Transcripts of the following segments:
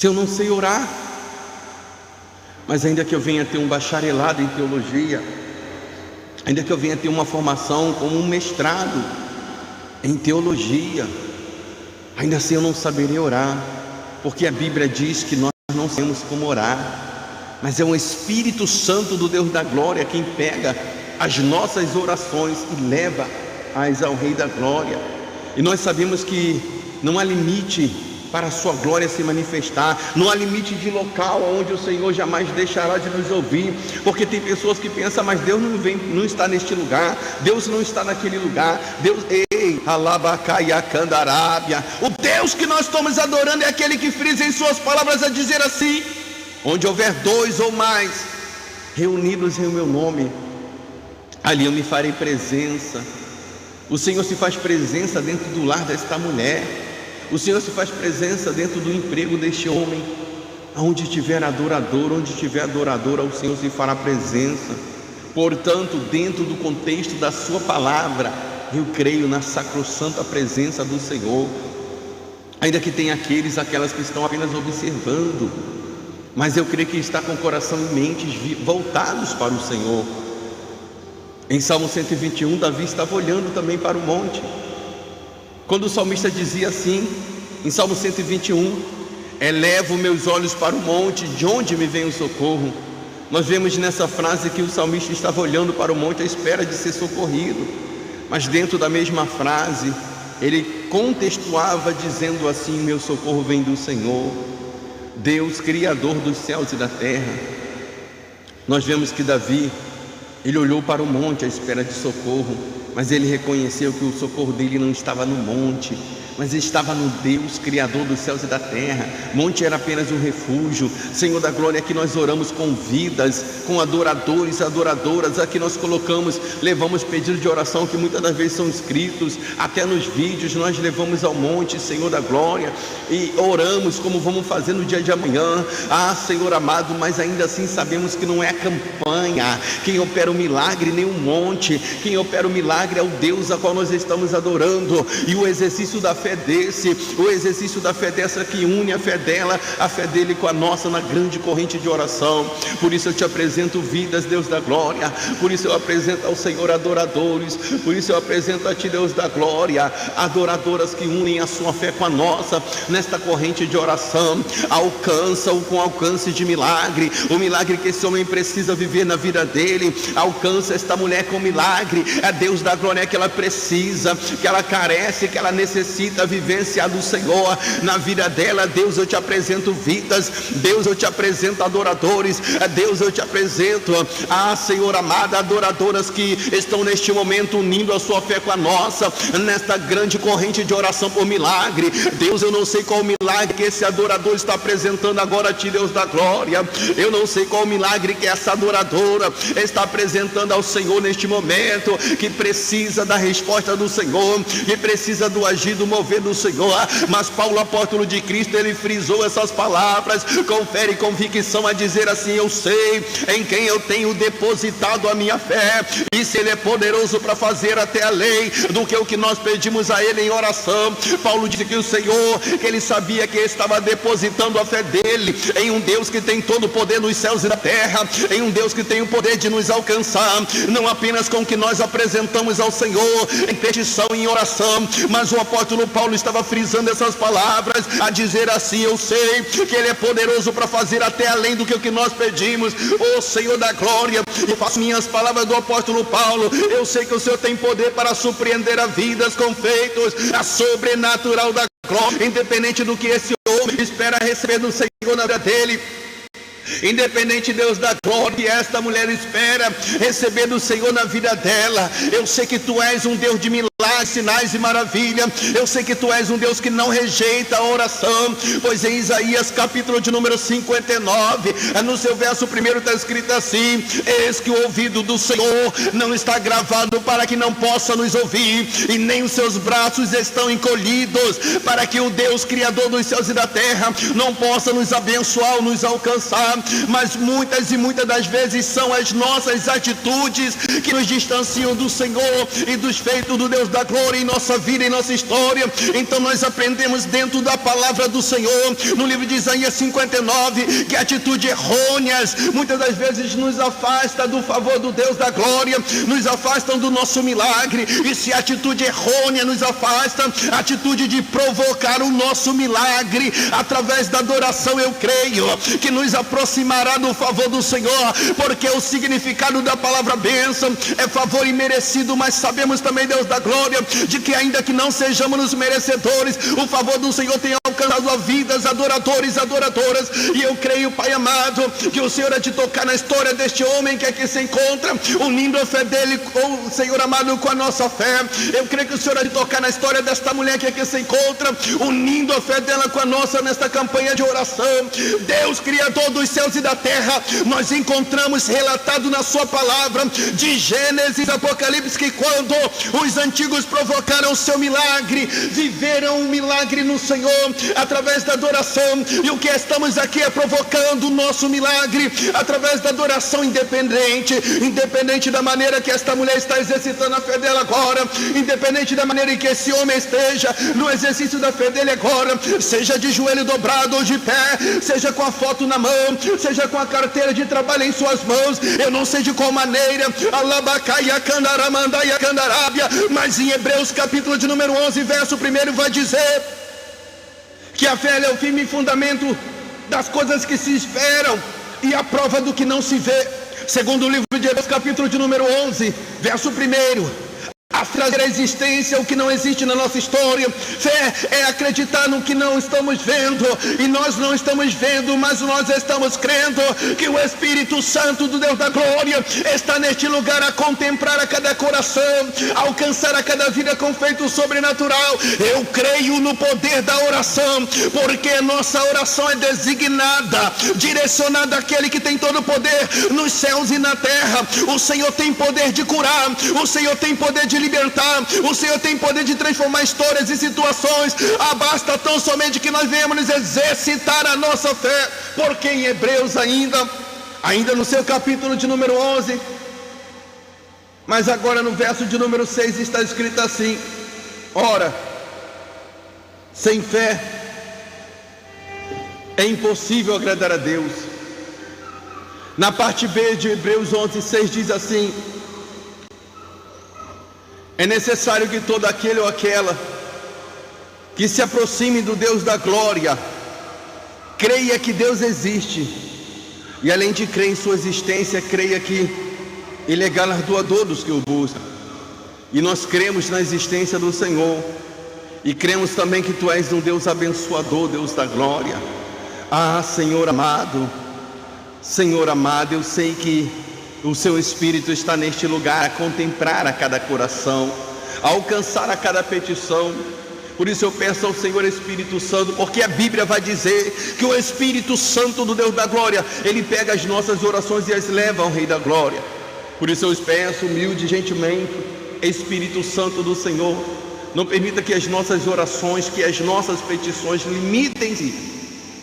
Se eu não sei orar, mas ainda que eu venha ter um bacharelado em teologia, ainda que eu venha ter uma formação como um mestrado em teologia, ainda assim eu não saberei orar, porque a Bíblia diz que nós não sabemos como orar, mas é o Espírito Santo do Deus da glória quem pega as nossas orações e leva-as ao Rei da glória. E nós sabemos que não há limite para a sua glória se manifestar, não há limite de local onde o Senhor jamais deixará de nos ouvir, porque tem pessoas que pensam, mas Deus não está neste lugar, Deus não está naquele lugar, Deus, alabacaia-candarábia, o Deus que nós estamos adorando é aquele que frisa em suas palavras a dizer assim: onde houver dois ou mais reunidos em meu nome, ali eu me farei presença. O Senhor se faz presença dentro do lar desta mulher, o Senhor se faz presença dentro do emprego deste homem. Aonde tiver adorador, onde tiver adoradora, o Senhor se fará presença. Portanto, dentro do contexto da sua palavra, eu creio na sacrossanta presença do Senhor. Ainda que tenha aquelas que estão apenas observando, mas eu creio que está com o coração e mentes voltados para o Senhor. Em Salmo 121, Davi estava olhando também para o monte, quando o salmista dizia assim, em Salmo 121, elevo meus olhos para o monte, de onde me vem o socorro? Nós vemos nessa frase que o salmista estava olhando para o monte à espera de ser socorrido, mas dentro da mesma frase, ele contextuava dizendo assim: meu socorro vem do Senhor, Deus Criador dos céus e da terra. Nós vemos que Davi, ele olhou para o monte à espera de socorro, mas ele reconheceu que o socorro dele não estava no monte, mas estava no Deus Criador dos céus e da terra. Monte era apenas um refúgio. Senhor da glória, aqui nós oramos com vidas, com adoradores e adoradoras. Aqui nós colocamos, levamos pedidos de oração que muitas das vezes são escritos, até nos vídeos nós levamos ao monte, Senhor da glória, e oramos como vamos fazer no dia de amanhã. Senhor amado, mas ainda assim sabemos que não é a campanha quem opera o milagre, nem o monte. Quem opera o milagre é o Deus a qual nós estamos adorando, e o exercício da fé o exercício da fé dessa que une a fé dela, a fé dele com a nossa na grande corrente de oração. Por isso eu te apresento vidas, Deus da glória, por isso eu apresento ao Senhor adoradores, por isso eu apresento a ti, Deus da glória, adoradoras que unem a sua fé com a nossa, nesta corrente de oração. Alcança-o com alcance de milagre, o milagre que esse homem precisa viver na vida dele. Alcança esta mulher com milagre, é Deus da glória que ela precisa, que ela carece, que ela necessita vivenciar do Senhor na vida dela. Deus, eu te apresento vidas, Deus, eu te apresento adoradores, Deus, eu te apresento Senhor amado, adoradoras que estão neste momento unindo a sua fé com a nossa, nesta grande corrente de oração por milagre. Deus, eu não sei qual milagre que esse adorador está apresentando agora a ti, Deus da glória. Eu não sei qual milagre que essa adoradora está apresentando ao Senhor neste momento, que precisa da resposta do Senhor, que precisa do agir, do mover do Senhor. Mas Paulo, apóstolo de Cristo, ele frisou essas palavras, confere convicção a dizer assim: eu sei em quem eu tenho depositado a minha fé, e se ele é poderoso para fazer até além do que o que nós pedimos a ele em oração. Paulo disse que o Senhor, que ele sabia que estava depositando a fé dele em um Deus que tem todo o poder nos céus e na terra, em um Deus que tem o poder de nos alcançar, não apenas com o que nós apresentamos ao Senhor em petição, em oração, mas o apóstolo Paulo estava frisando essas palavras a dizer assim: eu sei que ele é poderoso para fazer até além do que o que nós pedimos. Ô Senhor da glória, eu faço minhas palavras do apóstolo Paulo. Eu sei que o Senhor tem poder para surpreender a vidas com feitos a sobrenatural da glória, independente do que esse homem espera receber do Senhor na vida dele. Independente, Deus da glória, que esta mulher espera receber do Senhor na vida dela. Eu sei que tu és um Deus de milagres, sinais e maravilha. Eu sei que tu és um Deus que não rejeita a oração, pois em Isaías capítulo de número 59, no seu verso 1 está escrito assim: eis que o ouvido do Senhor não está gravado para que não possa nos ouvir, e nem os seus braços estão encolhidos para que o Deus Criador dos céus e da terra não possa nos abençoar ou nos alcançar. mas muitas e muitas das vezes são as nossas atitudes que nos distanciam do Senhor e dos feitos do Deus da glória em nossa vida, em nossa história. Então nós aprendemos dentro da palavra do Senhor, no livro de Isaías 59, que atitudes errôneas muitas das vezes nos afasta do favor do Deus da glória, nos afastam do nosso milagre. E se a atitude errônea nos afasta, a atitude de provocar o nosso milagre através da adoração, eu creio que nos aproximará do favor do Senhor, porque o significado da palavra bênção é favor imerecido, mas sabemos também, Deus da glória, de que ainda que não sejamos os merecedores, o favor do Senhor tem alcançado a vidas, adoradores, adoradoras. E eu creio, Pai amado, que o Senhor é de tocar na história deste homem que aqui se encontra, unindo a fé dele, oh, Senhor amado, com a nossa fé. Eu creio que o Senhor é de tocar na história desta mulher que aqui se encontra, unindo a fé dela com a nossa nesta campanha de oração. Deus, Criador dos céus e da terra, nós encontramos relatado na sua palavra, de Gênesis, Apocalipse, que quando os antigos provocaram o seu milagre, viveram um milagre no Senhor através da adoração. E o que estamos aqui é provocando o nosso milagre através da adoração, independente da maneira que esta mulher está exercitando a fé dela agora, independente da maneira em que esse homem esteja no exercício da fé dele agora, seja de joelho dobrado ou de pé, seja com a foto na mão, seja com a carteira de trabalho em suas mãos, eu não sei de qual maneira, mas em Hebreus capítulo de número 11, verso 1, vai dizer que a fé é o firme fundamento das coisas que se esperam e a prova do que não se vê. Segundo o livro de Hebreus capítulo de número 11, verso 1, a trazer à existência o que não existe na nossa história. Fé é acreditar no que não estamos vendo, e nós não estamos vendo, mas nós estamos crendo que o Espírito Santo do Deus da glória está neste lugar a contemplar a cada coração, a alcançar a cada vida com feito sobrenatural. Eu creio no poder da oração, porque a nossa oração é designada, direcionada àquele que tem todo o poder nos céus e na terra. O Senhor tem poder de curar, o Senhor tem poder de libertar, o Senhor tem poder de transformar histórias e situações. Basta tão somente que nós venhamos exercitar a nossa fé, porque em Hebreus ainda no seu capítulo de número 11, mas agora no verso de número 6 está escrito assim: ora, sem fé é impossível agradar a Deus. Na parte B de Hebreus 11:6 diz assim: é necessário que todo aquele ou aquela que se aproxime do Deus da glória creia que Deus existe, e além de crer em sua existência, creia que Ele é galardoador dos que o buscam. E nós cremos na existência do Senhor, e cremos também que Tu és um Deus abençoador, Deus da glória. Senhor amado, eu sei que o Seu Espírito está neste lugar a contemplar a cada coração, a alcançar a cada petição. Por isso eu peço ao Senhor Espírito Santo, porque a Bíblia vai dizer que o Espírito Santo do Deus da glória, Ele pega as nossas orações e as leva ao Rei da glória. Por isso eu peço humilde e gentilmente, Espírito Santo do Senhor, não permita que as nossas orações, que as nossas petições limitem-se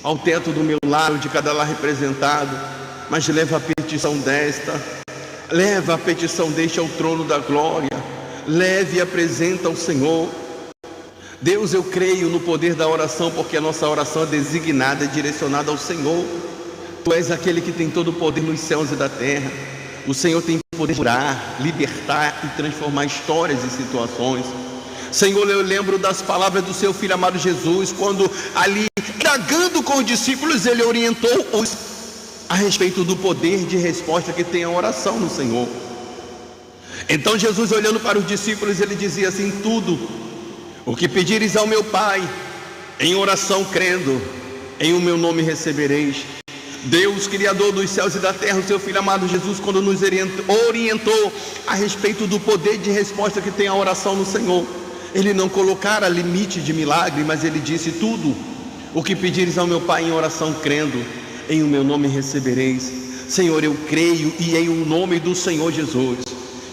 ao teto do meu lar, de cada lar representado, mas leva a petição deste ao trono da glória, leve e apresenta ao Senhor. Deus, eu creio no poder da oração, porque a nossa oração é designada e direcionada ao Senhor. Tu és aquele que tem todo o poder nos céus e da terra. O Senhor tem poder de curar, libertar e transformar histórias e situações. Senhor, eu lembro das palavras do Seu Filho amado Jesus, quando ali, indagando com os discípulos, Ele orientou-os a respeito do poder de resposta que tem a oração no Senhor. Então Jesus, olhando para os discípulos, Ele dizia assim: tudo o que pedires ao meu Pai em oração crendo, em o meu nome recebereis. Deus, Criador dos céus e da terra, o Seu Filho amado Jesus, quando nos orientou a respeito do poder de resposta que tem a oração no Senhor, Ele não colocara limite de milagre, mas Ele disse: tudo o que pedires ao meu Pai em oração crendo, em o meu nome recebereis. Senhor, eu creio, e em o nome do Senhor Jesus,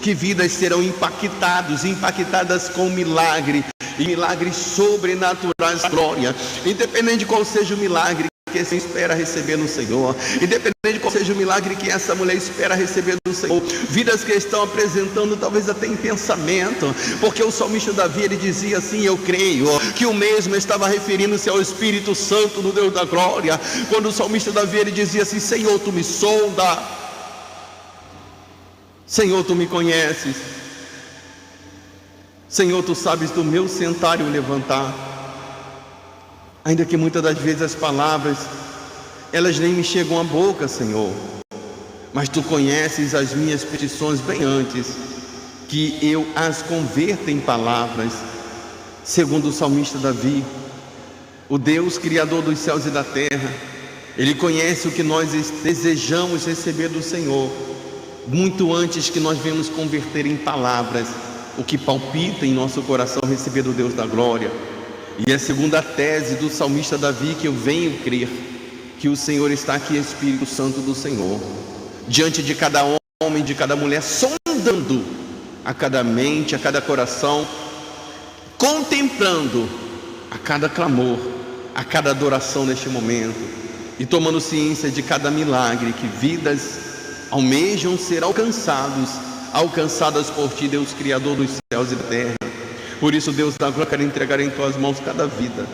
que vidas serão impactadas com milagre, e milagres sobrenaturais da glória, independente de qual seja o milagre que você espera receber no Senhor, independente de qual seja o milagre que essa mulher espera receber do Senhor, vidas que estão apresentando talvez até em pensamento, porque o salmista Davi, ele dizia assim: eu creio que o mesmo estava referindo-se ao Espírito Santo do Deus da glória, quando o salmista Davi, ele dizia assim: Senhor, tu me sonda, Senhor, tu me conheces, Senhor, tu sabes do meu sentar e o levantar. Ainda que muitas das vezes as palavras, elas nem me chegam à boca, Senhor, mas tu conheces as minhas petições bem antes que eu as converta em palavras. Segundo o salmista Davi, o Deus criador dos céus e da terra, ele conhece o que nós desejamos receber do Senhor, muito antes que nós venhamos converter em palavras o que palpita em nosso coração receber do Deus da glória. E é segundo a tese do salmista Davi que eu venho crer que o Senhor está aqui, Espírito Santo do Senhor, diante de cada homem, de cada mulher, sondando a cada mente, a cada coração, contemplando a cada clamor, a cada adoração neste momento, e tomando ciência de cada milagre que vidas almejam ser alcançadas por Ti, Deus Criador dos céus e da terra. Por isso, Deus da glória, eu quero entregar em Tuas mãos cada vida.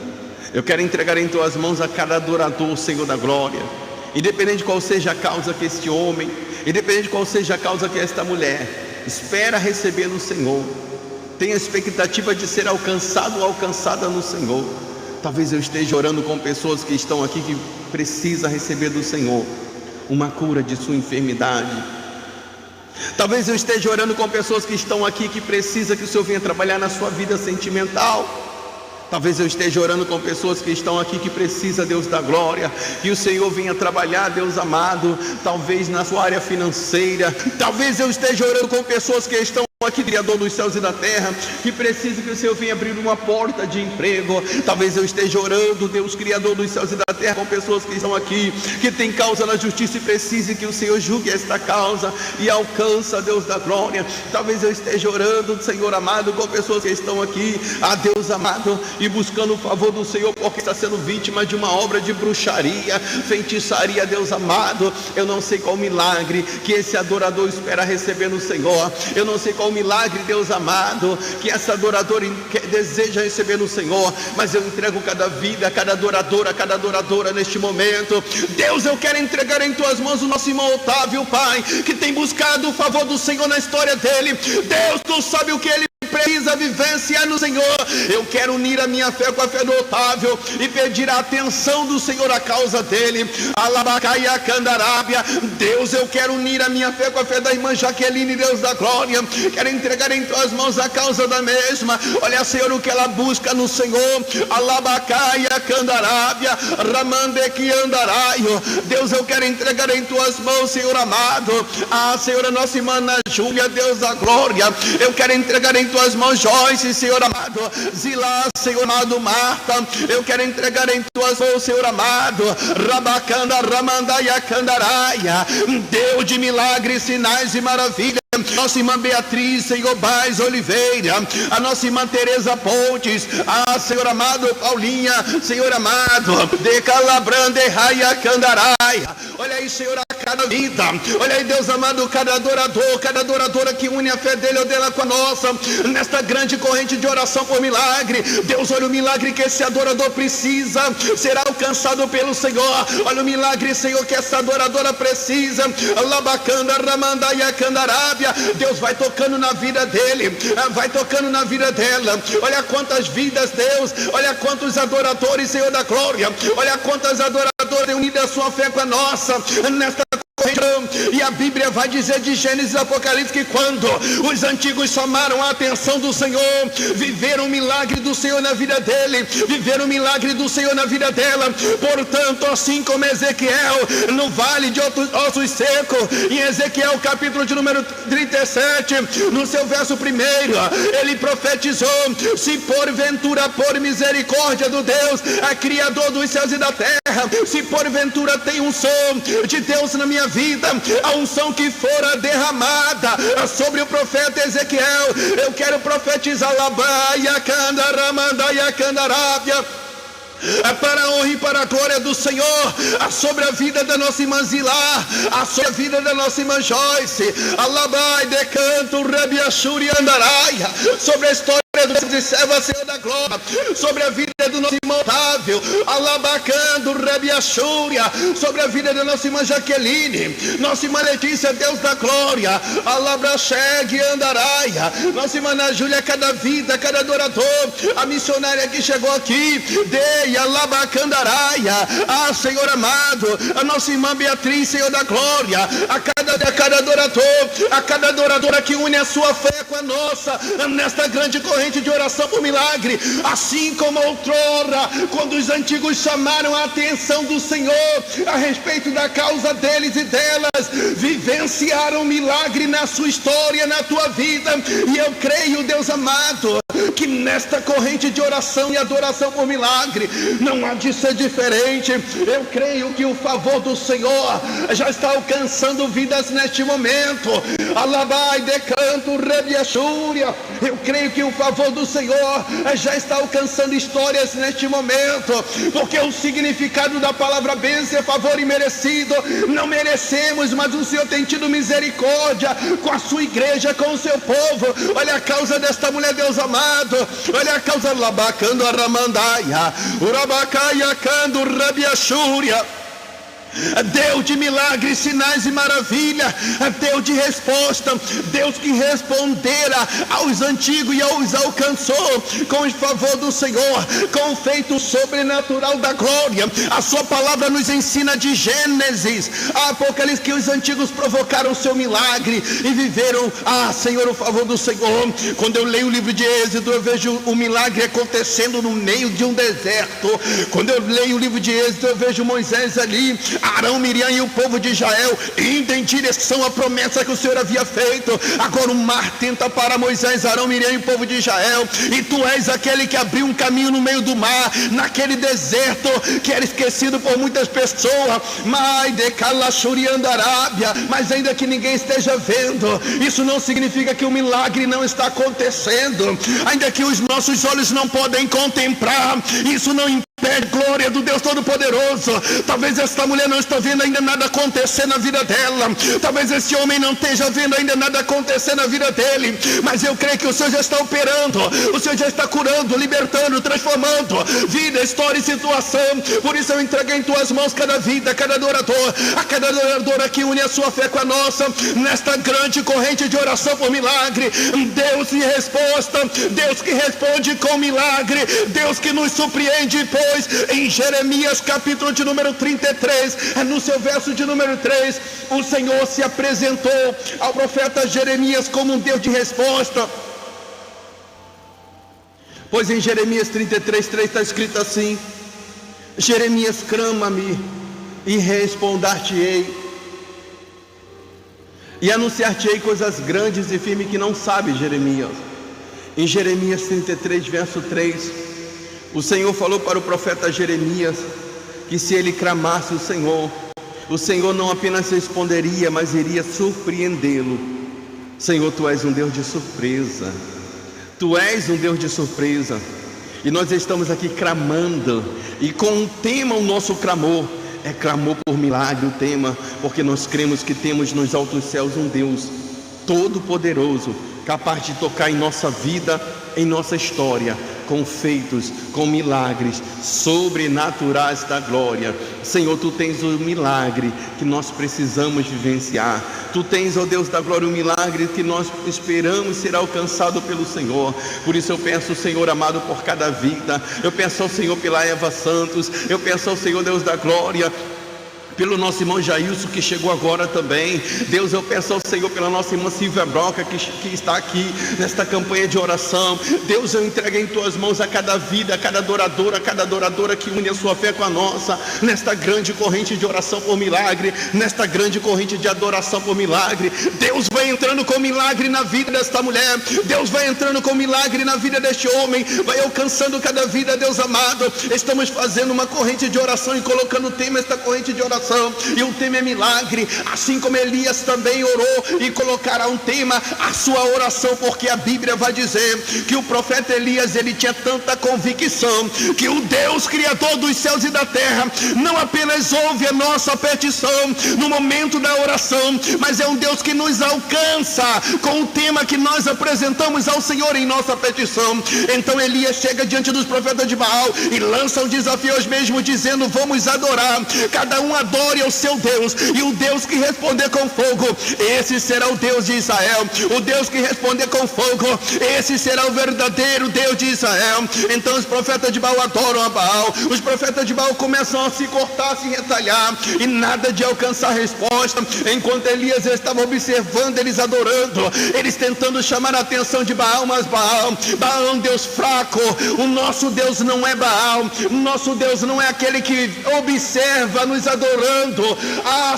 Eu quero entregar em Tuas mãos a cada adorador, Senhor da glória. Independente de qual seja a causa que este homem, independente de qual seja a causa que esta mulher espera receber no Senhor, tem a expectativa de ser alcançado ou alcançada no Senhor. Talvez eu esteja orando com pessoas que estão aqui que precisam receber do Senhor uma cura de sua enfermidade. Talvez eu esteja orando com pessoas que estão aqui que precisam que o Senhor venha trabalhar na sua vida sentimental. Talvez eu esteja orando com pessoas que estão aqui que precisam, Deus da glória, que o Senhor venha trabalhar, Deus amado, talvez na sua área financeira. Talvez eu esteja orando com pessoas que estão aqui, Criador dos céus e da terra, que precisa que o Senhor venha abrir uma porta de emprego. Talvez eu esteja orando, Deus Criador dos céus e da terra, com pessoas que estão aqui, que tem causa na justiça e precisa que o Senhor julgue esta causa e alcança, Deus da glória. Talvez eu esteja orando, Senhor amado, com pessoas que estão aqui, Deus amado, e buscando o favor do Senhor, porque está sendo vítima de uma obra de bruxaria, feitiçaria, Deus amado. Eu não sei qual milagre que esse adorador espera receber no Senhor. Eu não sei qual milagre, Deus amado, que essa adoradora deseja receber no Senhor, mas eu entrego cada vida, cada adoradora neste momento. Deus, eu quero entregar em Tuas mãos o nosso irmão Otávio, Pai, que tem buscado o favor do Senhor na história dele. Deus, Tu sabe o que ele precisa vivenciar no Senhor. Eu quero unir a minha fé com a fé do Otávio e pedir a atenção do Senhor à causa dele. Alabacaia Candarábia. Deus, eu quero unir a minha fé com a fé da irmã Jaqueline, Deus da glória. Quero entregar em Tuas mãos a causa da mesma. Olha, Senhor, o que ela busca no Senhor. Alabacaia Candarábia Ramandequi Andaraio. Deus, eu quero entregar em Tuas mãos, Senhor amado, Senhor, a nossa irmã Ana Júlia, Deus da glória. Eu quero entregar em Tuas mãos Joyce, Senhor amado, Zilá, Senhor amado, Marta. Eu quero entregar em Tuas mãos, Senhor amado, Rabacanda Ramandaia Candaraia. Deus de milagres, sinais e maravilhas. Nossa irmã Beatriz, Senhor Baez Oliveira, a nossa irmã Tereza Pontes, Senhor amado, Paulinha, Senhor amado, de Calabrande Raia Candaraia. Olha aí, Senhor, a cada vida. Olha aí, Deus amado, cada adorador, cada adoradora que une a fé dele ou dela com a nossa, nesta grande corrente de oração por milagre. Deus, olha o milagre que esse adorador precisa, será alcançado pelo Senhor. Olha o milagre, Senhor, que essa adoradora precisa. Labacanda Ramandaia Candarábia. Deus, vai tocando na vida dele, vai tocando na vida dela. Olha quantas vidas, Deus, olha quantos adoradores, Senhor da glória, olha quantas adoradoras unidas a sua fé com a nossa, nesta e a Bíblia vai dizer de Gênesis e Apocalipse que quando os antigos chamaram a atenção do Senhor, viveram o milagre do Senhor na vida dele, viveram o milagre do Senhor na vida dela. Portanto, assim como Ezequiel no vale de ossos secos, em Ezequiel capítulo de número 37, no seu verso 1, ele profetizou: se porventura, por misericórdia do Deus, a Criador dos céus e da terra, se porventura tem um som de Deus na minha vida, a unção que fora derramada sobre o profeta Ezequiel, eu quero profetizar Labaia Candaramandaia Candarábia. para a honra e para a glória do Senhor, sobre a vida da nossa irmã Zilá, sobre a vida da nossa irmã Joyce, Alabai, Decanto, Rabiachuri, Andaraia, sobre a história do servo, Senhor da glória, sobre a vida do nosso irmão Otávio, Alabacando, Rabiachúria, sobre a vida da nossa irmã Jaqueline, nossa irmã Letícia, Deus da glória, Alabrachegue, Andaraia, nossa irmã Ana Júlia, cada vida, cada adorador, a missionária que chegou aqui, Dei, Alabacandaraia, Senhor amado, a nossa irmã Beatriz, Senhor da glória, a cada adorador, a cada adoradora que une a sua fé com a nossa, nesta grande corrente de oração por milagre, assim como outrora, quando os antigos chamaram a atenção do Senhor a respeito da causa deles e delas, vivenciaram milagre na sua história, na tua vida, e eu creio, Deus amado, que nesta corrente de oração e adoração por milagre, não há de ser diferente. Eu creio que o favor do Senhor já está alcançando vidas neste momento. Alabai, Decanto, Rebiachúria, eu creio que o favor do Senhor já está alcançando histórias neste momento, porque o significado da palavra bênção é favor imerecido. Não merecemos, mas o Senhor tem tido misericórdia com a sua igreja, com o seu povo. Olha a causa desta mulher, Deus amado, olha a causa, Labacando, Aramandaia, Urabacaia, Cando, Rabiachúria. Deus de milagres, sinais e maravilha, Deus de resposta, Deus que respondera aos antigos e os alcançou com o favor do Senhor, com o feito sobrenatural da glória. A sua palavra nos ensina de Gênesis a Apocalipse que os antigos provocaram o seu milagre e viveram, Senhor, o favor do Senhor. Quando eu leio o livro de Êxodo, eu vejo o milagre acontecendo no meio de um deserto. Quando eu leio o livro de Êxodo, eu vejo Moisés ali, Arão, Miriam e o povo de Israel indo em direção à promessa que o Senhor havia feito. Agora o mar tenta para Moisés, Arão, Miriam e o povo de Israel, e tu és aquele que abriu um caminho no meio do mar, naquele deserto que era esquecido por muitas pessoas, mas ainda que ninguém esteja vendo, isso não significa que o milagre não está acontecendo. Ainda que os nossos olhos não podem contemplar, isso não impede glória do Deus Todo-Poderoso. Talvez esta mulher não esteja vendo ainda nada acontecer na vida dela, talvez esse homem não esteja vendo ainda nada acontecer na vida dele, mas eu creio que o Senhor já está operando, o Senhor já está curando, libertando, transformando vida, história e situação. Por isso eu entreguei em tuas mãos cada vida, cada adorador, a cada adoradora que une a sua fé com a nossa, nesta grande corrente de oração por milagre. Deus de resposta, Deus que responde com milagre, Deus que nos surpreende. Pois em Jeremias capítulo de número 33, no seu verso de número 3, o Senhor se apresentou ao profeta Jeremias como um Deus de resposta. Pois em Jeremias 33:3 está escrito assim: Jeremias, clama-me e responder-te-ei, e anunciar-te-ei coisas grandes e firmes que não sabe, Jeremias. Em Jeremias 33, verso 3, o Senhor falou para o profeta Jeremias que se ele clamasse o Senhor não apenas responderia, mas iria surpreendê-lo. Senhor, tu és um Deus de surpresa, tu és um Deus de surpresa, e nós estamos aqui clamando, e com um tema, o nosso clamor é clamor por milagre, o tema, porque nós cremos que temos nos altos céus um Deus todo-poderoso, capaz de tocar em nossa vida, em nossa história, com feitos, com milagres sobrenaturais da glória. Senhor, tu tens o milagre que nós precisamos vivenciar. Tu tens, ó Deus da glória, o milagre que nós esperamos ser alcançado pelo Senhor. Por isso eu peço, Senhor amado, por cada vida. Eu peço ao Senhor pela Eva Santos. Eu peço ao Senhor, Deus da glória, pelo nosso irmão Jailson, que chegou agora também. Deus, eu peço ao Senhor pela nossa irmã Silvia Broca, que está aqui nesta campanha de oração. Deus, eu entrego em tuas mãos a cada vida, a cada adoradora que une a sua fé com a nossa, nesta grande corrente de oração por milagre, nesta grande corrente de adoração por milagre. Deus vai entrando com milagre na vida desta mulher, Deus vai entrando com milagre na vida deste homem, vai alcançando cada vida, Deus amado. Estamos fazendo uma corrente de oração e colocando o tema esta corrente de oração oração, e o tema é milagre. Assim como Elias também orou e colocará um tema à sua oração, porque a Bíblia vai dizer que o profeta Elias, ele tinha tanta convicção que o Deus criador dos céus e da terra não apenas ouve a nossa petição no momento da oração, mas é um Deus que nos alcança com o tema que nós apresentamos ao Senhor em nossa petição. Então Elias chega diante dos profetas de Baal e lança um desafio aos mesmos, dizendo: vamos adorar, cada um adore ao seu Deus, e o Deus que responder com fogo, esse será o Deus de Israel. O Deus que responder com fogo, esse será o verdadeiro Deus de Israel. Então os profetas de Baal adoram a Baal. Os profetas de Baal começam a se cortar, a se retalhar, e nada de alcançar resposta. Enquanto Elias estava observando eles adorando, eles tentando chamar a atenção de Baal, mas Baal é um Deus fraco. O nosso Deus não é Baal. O nosso Deus não é aquele que observa nos adorando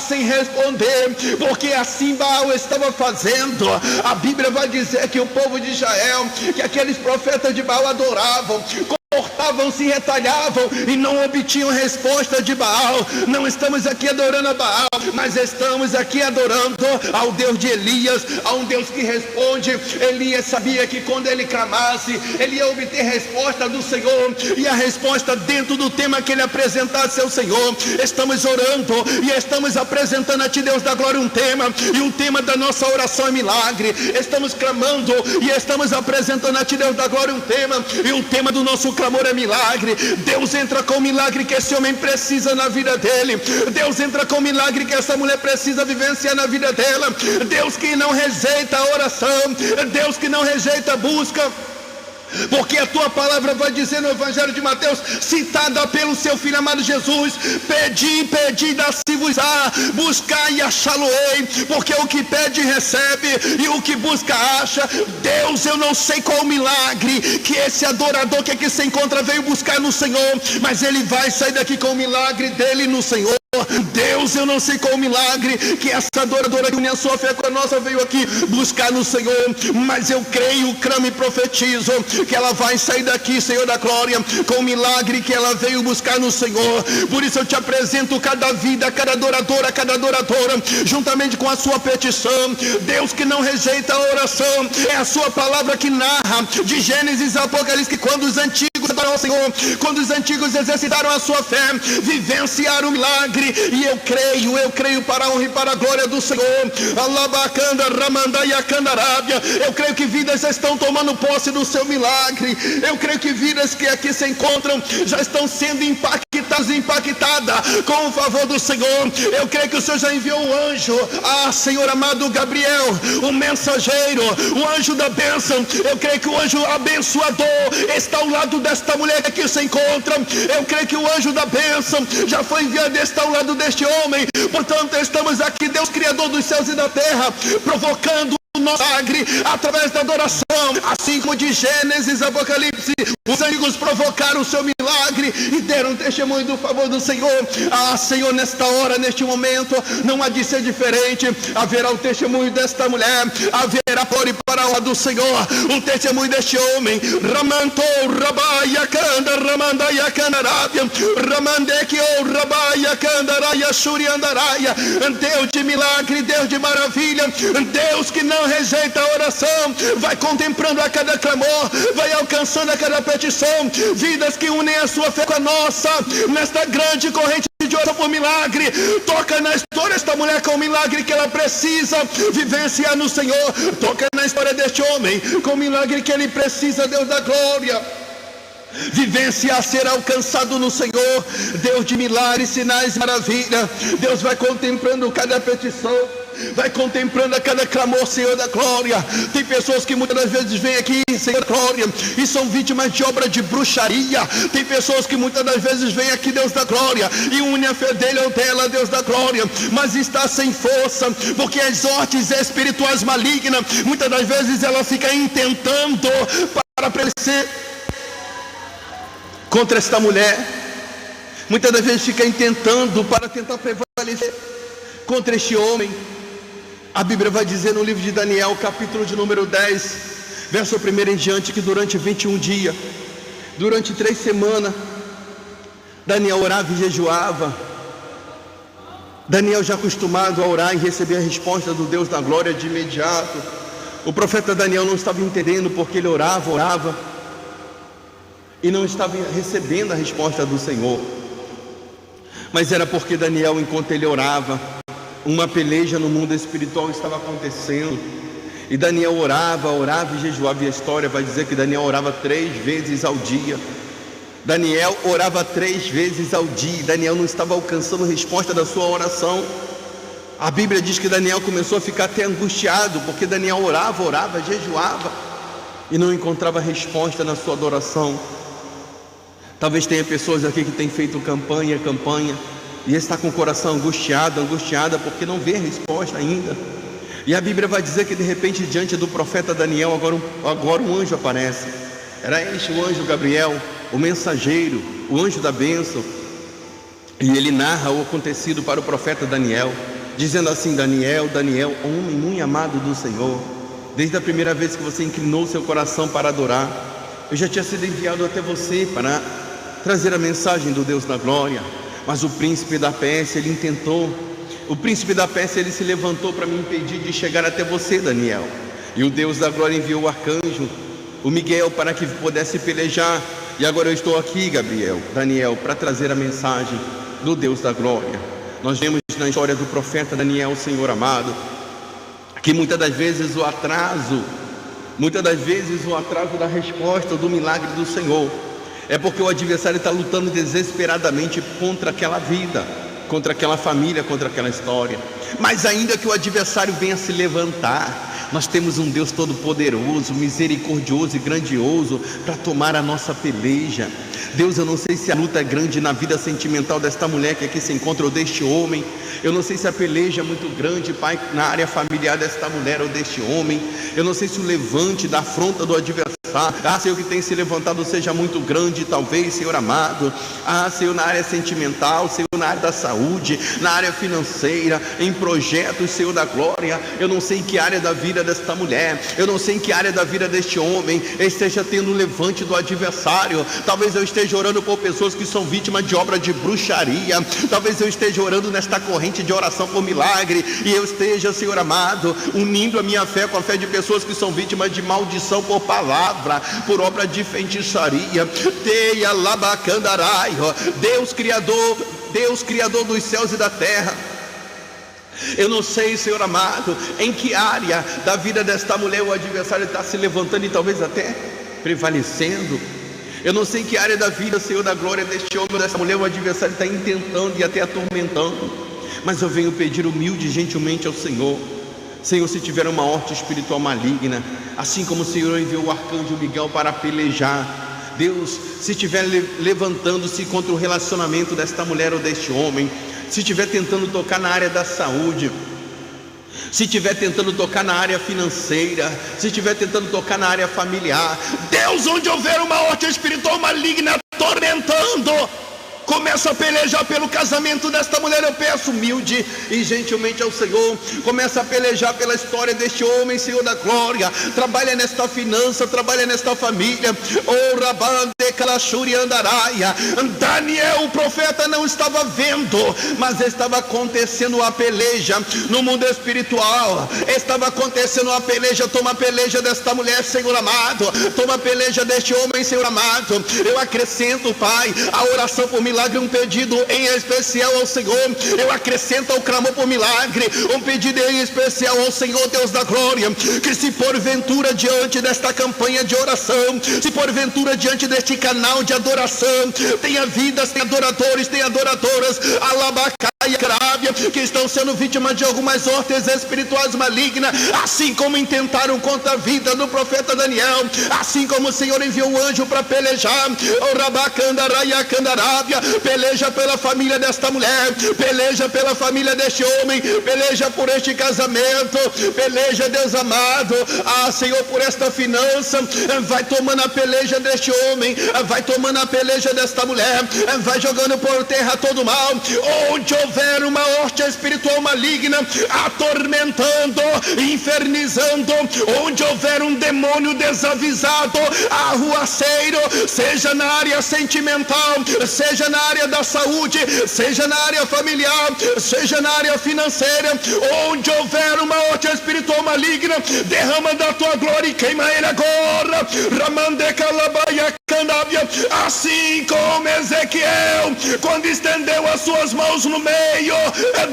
sem responder, porque assim Baal estava fazendo. A Bíblia vai dizer que o povo de Israel, que aqueles profetas de Baal adoravam, cortavam, se retalhavam e não obtinham resposta de Baal. Não estamos aqui adorando a Baal, mas estamos aqui adorando ao Deus de Elias, a um Deus que responde. Elias sabia que quando ele clamasse, ele ia obter resposta do Senhor, e a resposta dentro do tema que ele apresentasse ao Senhor. Estamos orando e estamos apresentando a Ti, Deus da glória, um tema, e o tema da nossa oração é milagre. Estamos clamando e estamos apresentando a Ti, Deus da glória, um tema, e o tema do nosso clamor é milagre. Deus entra com o milagre que esse homem precisa na vida dele. Deus entra com o milagre que essa mulher precisa vivenciar na vida dela. Deus que não rejeita a oração, Deus que não rejeita a busca, porque a tua palavra vai dizer no Evangelho de Mateus, citada pelo seu Filho amado Jesus: pedi, dá-se-vos-á, buscai e achá-lo-ei, porque o que pede recebe, e o que busca acha. Deus, eu não sei qual o milagre que esse adorador que aqui se encontra veio buscar no Senhor, mas ele vai sair daqui com o milagre dele no Senhor. Deus, eu não sei qual o milagre que essa adoradora que une a sua fé com a nossa veio aqui buscar no Senhor, mas eu creio, clamo e profetizo que ela vai sair daqui, Senhor da glória, com o milagre que ela veio buscar no Senhor. Por isso eu te apresento cada vida, cada adoradora, juntamente com a sua petição. Deus que não rejeita a oração, é a sua palavra que narra de Gênesis a Apocalipse que quando os antigos adoraram ao Senhor, quando os antigos exercitaram a sua fé, vivenciaram o milagre. E eu creio para a honra e para a glória do Senhor. Alabacanda, Ramandaia, Candarábia. Eu creio que vidas estão tomando posse do seu milagre. Eu creio que vidas que aqui se encontram já estão sendo impactadas com o favor do Senhor. Eu creio que o Senhor já enviou um anjo, Senhor amado Gabriel, o mensageiro, o anjo da bênção. Eu creio que o anjo abençoador está ao lado desta mulher que aqui se encontra. Eu creio que o anjo da bênção já foi enviado, está ao lado deste homem. Portanto, estamos aqui, Deus criador dos céus e da terra, provocando o nosso milagre através da adoração. Assim como de Gênesis a Apocalipse, os anjos provocaram o seu milagre e deram testemunho do favor do Senhor. Senhor, nesta hora, neste momento, não há de ser diferente. Haverá o testemunho desta mulher, haverá para a honra do Senhor um testemunho deste homem. Ramantou, Rabaia, Canda, Ramandaia, Candarábia, Ramandekio, Rabaia, Candaráia, Shuriandaraia. Deus de milagre, Deus de maravilha, Deus que não rejeita a oração, vai contemplando a cada clamor, vai alcançando a cada petição. Vidas que unem a sua fé com a nossa, nesta grande corrente de oração por milagre. Toca na história desta mulher com o milagre que ela precisa vivenciar no Senhor. Toca na história deste homem com o milagre que ele precisa, Deus da glória, vivenciar, ser alcançado no Senhor. Deus de milagres, sinais e maravilha. Deus vai contemplando cada petição, vai contemplando a cada clamor, Senhor da glória. Tem pessoas que muitas das vezes vêm aqui, Senhor da glória, e são vítimas de obra de bruxaria. Tem pessoas que muitas das vezes vêm aqui, Deus da glória, e unem a fé dele ou dela, Deus da glória, mas está sem força, porque as hortes espirituais malignas, muitas das vezes ela fica intentando para prevalecer contra esta mulher. Muitas das vezes fica intentando para tentar prevalecer contra este homem. A Bíblia vai dizer no livro de Daniel, capítulo de número 10, verso 1 em diante, que durante 21 dias, durante 3 semanas, Daniel orava e jejuava. Daniel já acostumado a orar e receber a resposta do Deus da glória de imediato. O profeta Daniel não estava entendendo porque ele orava e não estava recebendo a resposta do Senhor. Mas era porque Daniel, enquanto ele orava, uma peleja no mundo espiritual estava acontecendo. E Daniel orava e jejuava. E a história vai dizer que Daniel orava 3 vezes ao dia. Daniel orava 3 vezes ao dia. Daniel não estava alcançando resposta da sua oração. A Bíblia diz que Daniel começou a ficar até angustiado, porque Daniel orava, jejuava e não encontrava resposta na sua adoração. Talvez tenha pessoas aqui que têm feito campanha e está com o coração angustiada porque não vê resposta ainda. E a Bíblia vai dizer que de repente, diante do profeta Daniel, agora um anjo aparece. Era este o anjo Gabriel, o mensageiro, o anjo da bênção. E ele narra o acontecido para o profeta Daniel, dizendo assim: Daniel, homem muito amado do Senhor, desde a primeira vez que você inclinou seu coração para adorar, eu já tinha sido enviado até você para trazer a mensagem do Deus da glória. Mas o príncipe da Pérsia, ele se levantou para me impedir de chegar até você, Daniel. E o Deus da glória enviou o arcanjo, o Miguel, para que pudesse pelejar. E agora eu estou aqui, Daniel, para trazer a mensagem do Deus da glória. Nós vemos na história do profeta Daniel, Senhor amado, que muitas das vezes o atraso da resposta do milagre do Senhor é porque o adversário está lutando desesperadamente contra aquela vida, contra aquela família, contra aquela história. Mas ainda que o adversário venha se levantar, nós temos um Deus todo-poderoso, misericordioso e grandioso para tomar a nossa peleja. Deus, eu não sei se a luta é grande na vida sentimental desta mulher que aqui se encontra, ou deste homem. Eu não sei se a peleja é muito grande, Pai, na área familiar desta mulher ou deste homem. Eu não sei se o levante da afronta do adversário, Senhor, que tem se levantado seja muito grande, talvez, Senhor amado. Senhor, na área sentimental, Senhor, na área da saúde, na área financeira, em projetos, Senhor da glória. Eu não sei em que área da vida desta mulher, eu não sei em que área da vida deste homem esteja tendo o levante do adversário. Talvez eu esteja orando por pessoas que são vítimas de obra de bruxaria. Talvez eu esteja orando nesta corrente de oração por milagre, e eu esteja, Senhor amado, unindo a minha fé com a fé de pessoas que são vítimas de maldição por palavra, por obra de feitiçaria. Teia labacandarai, Deus criador dos céus e da terra. Eu não sei, Senhor amado, em que área da vida desta mulher o adversário está se levantando e talvez até prevalecendo. Eu não sei em que área da vida, Senhor da glória, deste homem ou desta mulher o adversário está intentando e até atormentando. Mas eu venho pedir humilde e gentilmente ao Senhor: Senhor, se tiver uma horta espiritual maligna, assim como o Senhor enviou o arcanjo Miguel para pelejar, Deus, se estiver levantando-se contra o relacionamento desta mulher ou deste homem, se estiver tentando tocar na área da saúde, se estiver tentando tocar na área financeira, se estiver tentando tocar na área familiar, Deus, onde houver uma horta espiritual maligna atormentando, começa a pelejar pelo casamento desta mulher. Eu peço humilde e gentilmente ao Senhor: começa a pelejar pela história deste homem, Senhor da glória. Trabalha nesta finança, trabalha nesta família. Daniel, o profeta, não estava vendo, mas estava acontecendo a peleja no mundo espiritual. Estava acontecendo a peleja. Toma a peleja desta mulher, Senhor amado. Toma a peleja deste homem, Senhor amado. Eu acrescento, Pai, a oração por milagre, um pedido em especial ao Senhor. Eu acrescento ao clamor por milagre um pedido em especial ao Senhor, Deus da glória, que se porventura diante desta campanha de oração, se porventura diante deste canal de adoração, tenha vidas, tem adoradores, tem adoradoras, alabacaia, crávia, que estão sendo vítimas de algumas hortas espirituais malignas, assim como intentaram contra a vida do profeta Daniel, assim como o Senhor enviou o anjo para pelejar, o rabacandaraia candarábia, peleja pela família desta mulher, peleja pela família deste homem, peleja por este casamento, peleja, Deus amado, Senhor, por esta finança. Vai tomando a peleja deste homem, vai tomando a peleja desta mulher, vai jogando por terra todo mal. Onde houver uma horta morte espiritual maligna atormentando, infernizando, onde houver um demônio desavisado, arruaceiro, seja na área sentimental, seja na área da saúde, seja na área familiar, seja na área financeira, onde houver uma morte espiritual maligna, derrama da tua glória e queima ele agora. Assim como Ezequiel, quando estendeu as suas mãos no meio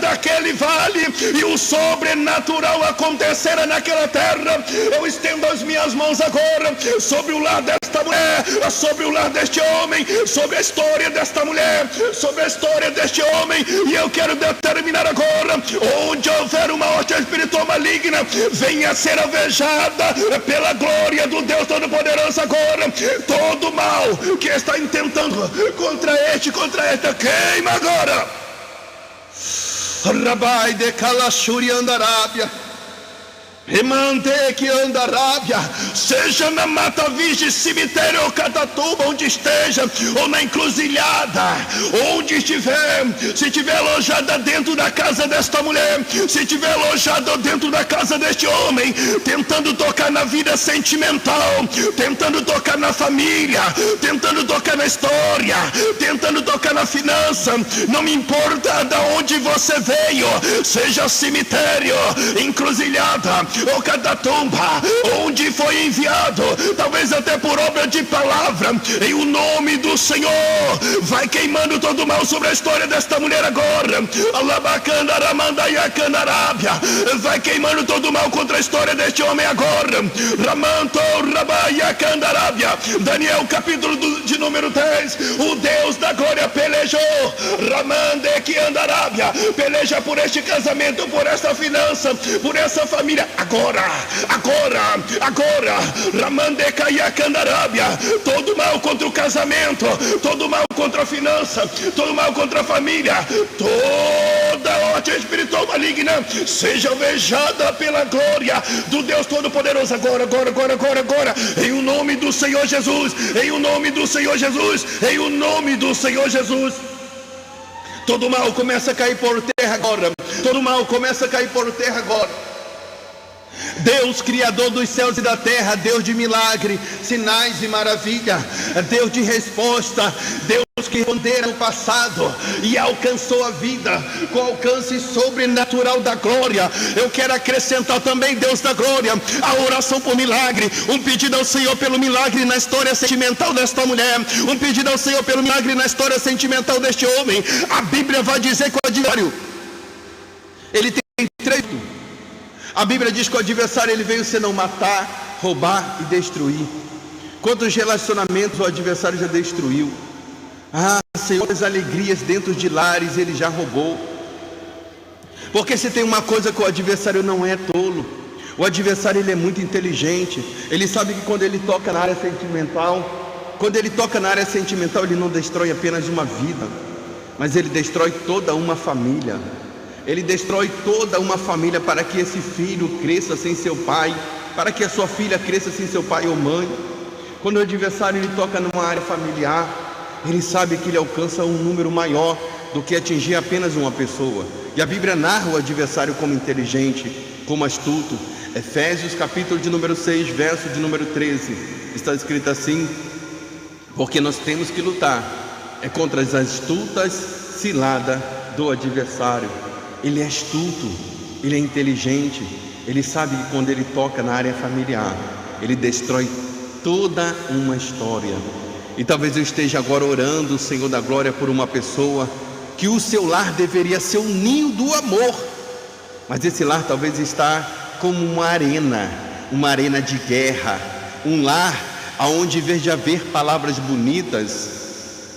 daquele vale e o sobrenatural acontecera naquela terra, eu estendo as minhas mãos agora sobre o lar desta mulher, sobre o lar deste homem, sobre a história desta mulher, sobre a história deste homem, e eu quero determinar agora, onde houver uma morte espiritual maligna, venha ser alvejada pela glória do Deus Todo-Poderoso agora. Todo mal que está intentando contra esta, queima agora. Rabai de Kalashuri Andarábia, Remande que Andarábia, seja na Mata Virgem, cemitério ou Catatumba, onde esteja, ou na encruzilhada, onde estiver, se estiver alojada dentro da casa desta mulher, se estiver alojada dentro da casa deste homem, tentando tocar na vida sentimental, tentando tocar na família, tentando tocar na história, tentando tocar na finança, não me importa de onde você veio, seja cemitério, encruzilhada ou Catatumba, onde foi enviado, talvez até por obra de palavra, em o nome do Senhor, vai queimando todo o mal sobre a história desta mulher agora. Vai queimando todo o mal contra a história deste homem agora. Daniel capítulo de número 10, o Deus da glória pelejou, peleja por este casamento, por esta finança, por essa família, agora, todo mal contra o casamento, todo mal contra a finança, todo mal contra a família, toda morte espiritual maligna, seja alvejada pela glória do Deus Todo-Poderoso agora, em o nome do Senhor Jesus, em o nome do Senhor Jesus, em o nome do Senhor Jesus. Todo mal começa a cair por terra agora, todo mal começa a cair por terra agora. Deus, Criador dos céus e da terra, Deus de milagre, sinais e maravilha, Deus de resposta, Deus que respondera no passado e alcançou a vida com alcance sobrenatural da glória. Eu quero acrescentar também, Deus da glória, a oração por milagre, um pedido ao Senhor pelo milagre na história sentimental desta mulher, um pedido ao Senhor pelo milagre na história sentimental deste homem. A Bíblia vai dizer que o adversário, ele tem três. A Bíblia diz que o adversário, ele veio senão matar, roubar e destruir. Quantos relacionamentos o adversário já destruiu? Senhor, as alegrias dentro de lares ele já roubou. Porque se tem uma coisa que o adversário não é tolo, o adversário ele é muito inteligente. Ele sabe que quando ele toca na área sentimental, ele não destrói apenas uma vida, mas ele destrói toda uma família. Ele destrói toda uma família para que esse filho cresça sem seu pai, para que a sua filha cresça sem seu pai ou mãe. Quando o adversário ele toca numa área familiar, ele sabe que ele alcança um número maior do que atingir apenas uma pessoa. E a Bíblia narra o adversário como inteligente, como astuto. Efésios capítulo de número 6, verso de número 13, está escrito assim: porque nós temos que lutar contra as astutas ciladas do adversário. Ele é astuto, ele é inteligente, ele sabe que quando ele toca na área familiar, ele destrói toda uma história. E talvez eu esteja agora orando, Senhor da glória, por uma pessoa que o seu lar deveria ser o ninho do amor, mas esse lar talvez está como uma arena de guerra, um lar onde, em vez de haver palavras bonitas,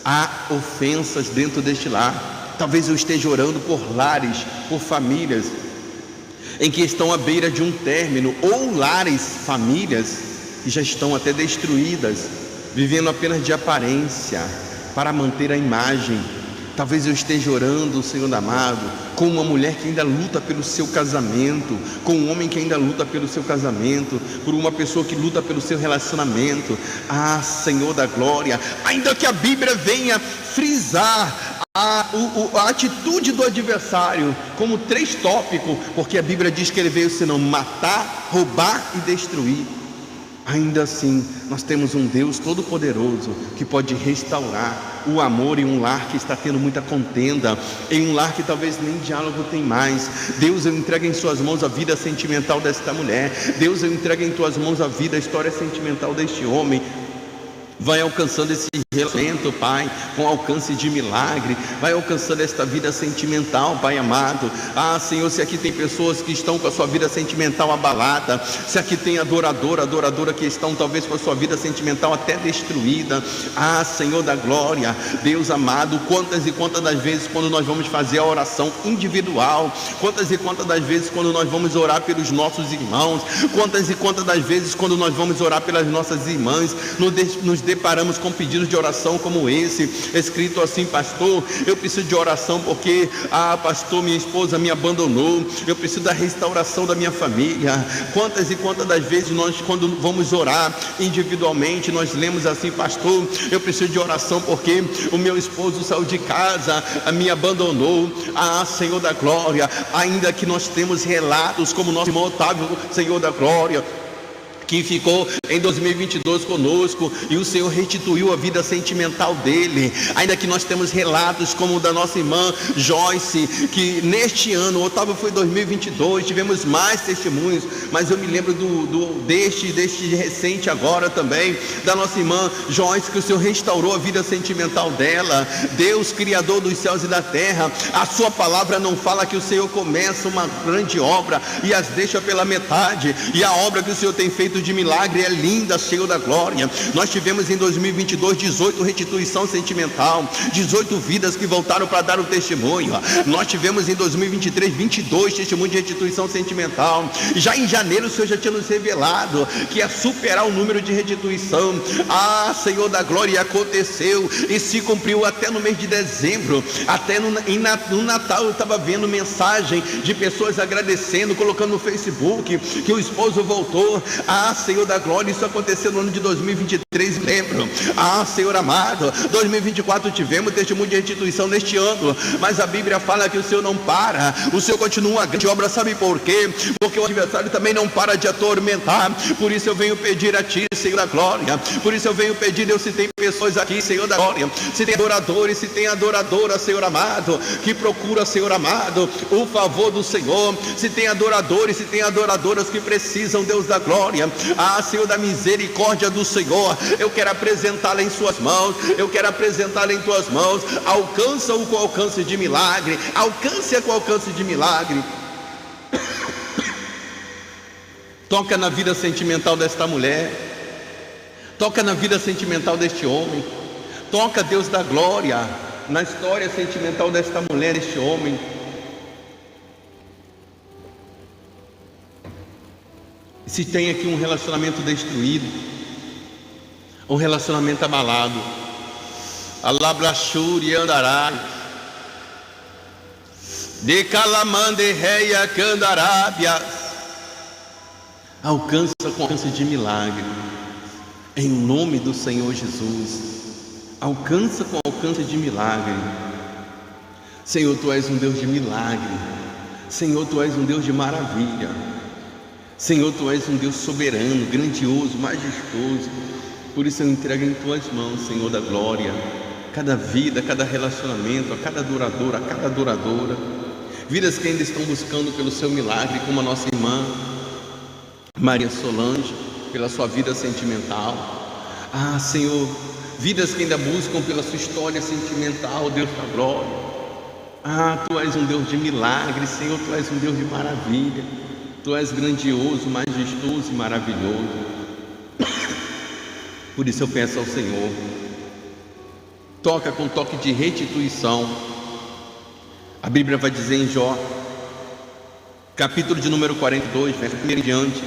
há ofensas dentro deste lar. Talvez eu esteja orando por lares, por famílias em que estão à beira de um término, ou lares, famílias que já estão até destruídas, vivendo apenas de aparência para manter a imagem. Talvez eu esteja orando, Senhor amado, com uma mulher que ainda luta pelo seu casamento, com um homem que ainda luta pelo seu casamento, por uma pessoa que luta pelo seu relacionamento. Ah, Senhor da glória, ainda que a Bíblia venha frisar a atitude do adversário como 3 tópicos, porque a Bíblia diz que ele veio senão matar, roubar e destruir. Ainda assim, nós temos um Deus todo-poderoso que pode restaurar o amor em um lar que está tendo muita contenda, em um lar que talvez nem diálogo tem mais. Deus, eu entrego em suas mãos a vida sentimental desta mulher. Deus, eu entrego em tuas mãos a vida, a história sentimental deste homem. Vai alcançando esse relacionamento, Pai, com alcance de milagre. Vai alcançando esta vida sentimental, Pai amado. Ah, Senhor, se aqui tem pessoas que estão com a sua vida sentimental abalada, se aqui tem adoradora que estão talvez com a sua vida sentimental até destruída. Ah, Senhor da glória, Deus amado, quantas e quantas das vezes quando nós vamos fazer a oração individual, quantas e quantas das vezes quando nós vamos orar pelos nossos irmãos, quantas e quantas das vezes quando nós vamos orar pelas nossas irmãs, nos deparamos com pedidos de oração como esse, escrito assim: pastor, eu preciso de oração porque, pastor, minha esposa me abandonou, eu preciso da restauração da minha família. Quantas e quantas das vezes nós, quando vamos orar individualmente, nós lemos assim: pastor, eu preciso de oração porque o meu esposo saiu de casa, me abandonou. Ah, Senhor da glória, ainda que nós temos relatos como nosso irmão Otávio, Senhor da glória, que ficou em 2022 conosco e o Senhor restituiu a vida sentimental dele. Ainda que nós temos relatos como o da nossa irmã Joyce, que neste ano, o Otávio foi 2022, tivemos mais testemunhos, mas eu me lembro deste recente agora também, da nossa irmã Joyce, que o Senhor restaurou a vida sentimental dela. Deus, Criador dos céus e da terra, a sua palavra não fala que o Senhor começa uma grande obra e as deixa pela metade, e a obra que o Senhor tem feito de milagre é linda, Senhor da glória. Nós tivemos em 2022 18 restituição sentimental, 18 vidas que voltaram para dar o testemunho. Nós tivemos em 2023 22 testemunhos de restituição sentimental. Já em janeiro o Senhor já tinha nos revelado que ia superar o número de restituição. Ah, Senhor da glória, e aconteceu e se cumpriu até no mês de dezembro. Até no Natal eu estava vendo mensagem de pessoas agradecendo, colocando no Facebook que o esposo voltou. Ah, Senhor da glória, isso aconteceu no ano de 2023, lembro. Ah, Senhor amado, 2024 tivemos testemunho de restituição neste ano, mas a Bíblia fala que o Senhor não para, o Senhor continua a grande obra. Sabe por quê? Porque o adversário também não para de atormentar. Por isso eu venho pedir a Ti, Senhor da glória, por isso eu venho pedir, Deus, se tem pessoas aqui, Senhor da glória, se tem adoradores, se tem adoradora, Senhor amado, que procura, Senhor amado, o favor do Senhor, se tem adoradores, se tem adoradoras que precisam, Deus da glória, ah, Senhor da misericórdia do Senhor, eu quero apresentá-la em suas mãos, eu quero apresentá-la em tuas mãos. Alcança-o com alcance de milagre, alcance-a com alcance de milagre. Toca na vida sentimental desta mulher, toca na vida sentimental deste homem, toca, Deus da glória, na história sentimental desta mulher, deste homem. Se tem aqui um relacionamento destruído, um relacionamento abalado, alabrachuri andará, de calamande reia candarábias, alcança com alcance de milagre, em nome do Senhor Jesus. Alcança com alcance de milagre. Senhor, Tu és um Deus de milagre. Senhor, Tu és um Deus de maravilha. Senhor, Tu és um Deus soberano, grandioso, majestoso. Por isso eu entrego em Tuas mãos, Senhor da glória, cada vida, cada relacionamento, a cada adorador, a cada adoradora, vidas que ainda estão buscando pelo Seu milagre, como a nossa irmã Maria Solange, pela sua vida sentimental. Ah, Senhor, vidas que ainda buscam pela sua história sentimental, Deus da glória. Ah, Tu és um Deus de milagre, Senhor, Tu és um Deus de maravilha. Tu és grandioso, majestoso e maravilhoso. Por isso eu peço ao Senhor, toca com toque de restituição. A Bíblia vai dizer em Jó, capítulo de número 42, verso 1 em diante.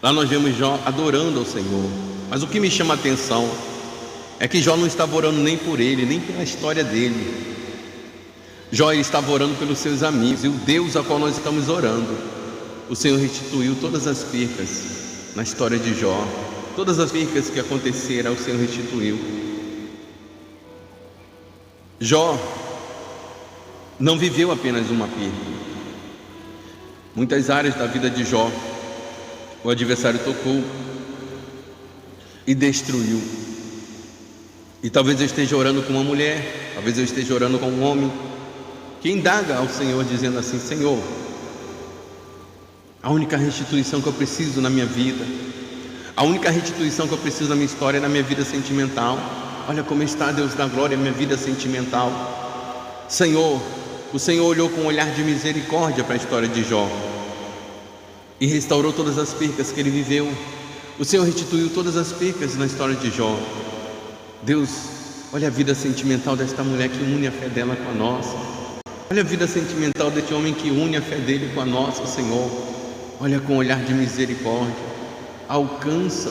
Lá nós vemos Jó adorando ao Senhor. Mas o que me chama a atenção é que Jó não estava orando nem por ele, nem pela história dele. Jó estava orando pelos seus amigos, e o Deus a qual nós estamos orando, o Senhor restituiu todas as percas na história de Jó. Todas as percas que aconteceram, o Senhor restituiu. Jó não viveu apenas uma perda. Muitas áreas da vida de Jó o adversário tocou e destruiu. E talvez eu esteja orando com uma mulher, talvez eu esteja orando com um homem que indaga ao Senhor dizendo assim: Senhor, a única restituição que eu preciso na minha vida, a única restituição que eu preciso na minha história é na minha vida sentimental. Olha como está, Deus da glória, a minha vida sentimental. Senhor, o Senhor olhou com um olhar de misericórdia para a história de Jó e restaurou todas as percas que ele viveu. O Senhor restituiu todas as percas na história de Jó. Deus, olha a vida sentimental desta mulher que une a fé dela com a nossa. Olha a vida sentimental deste homem que une a fé dele com a nossa, Senhor. Olha com um olhar de misericórdia. Alcance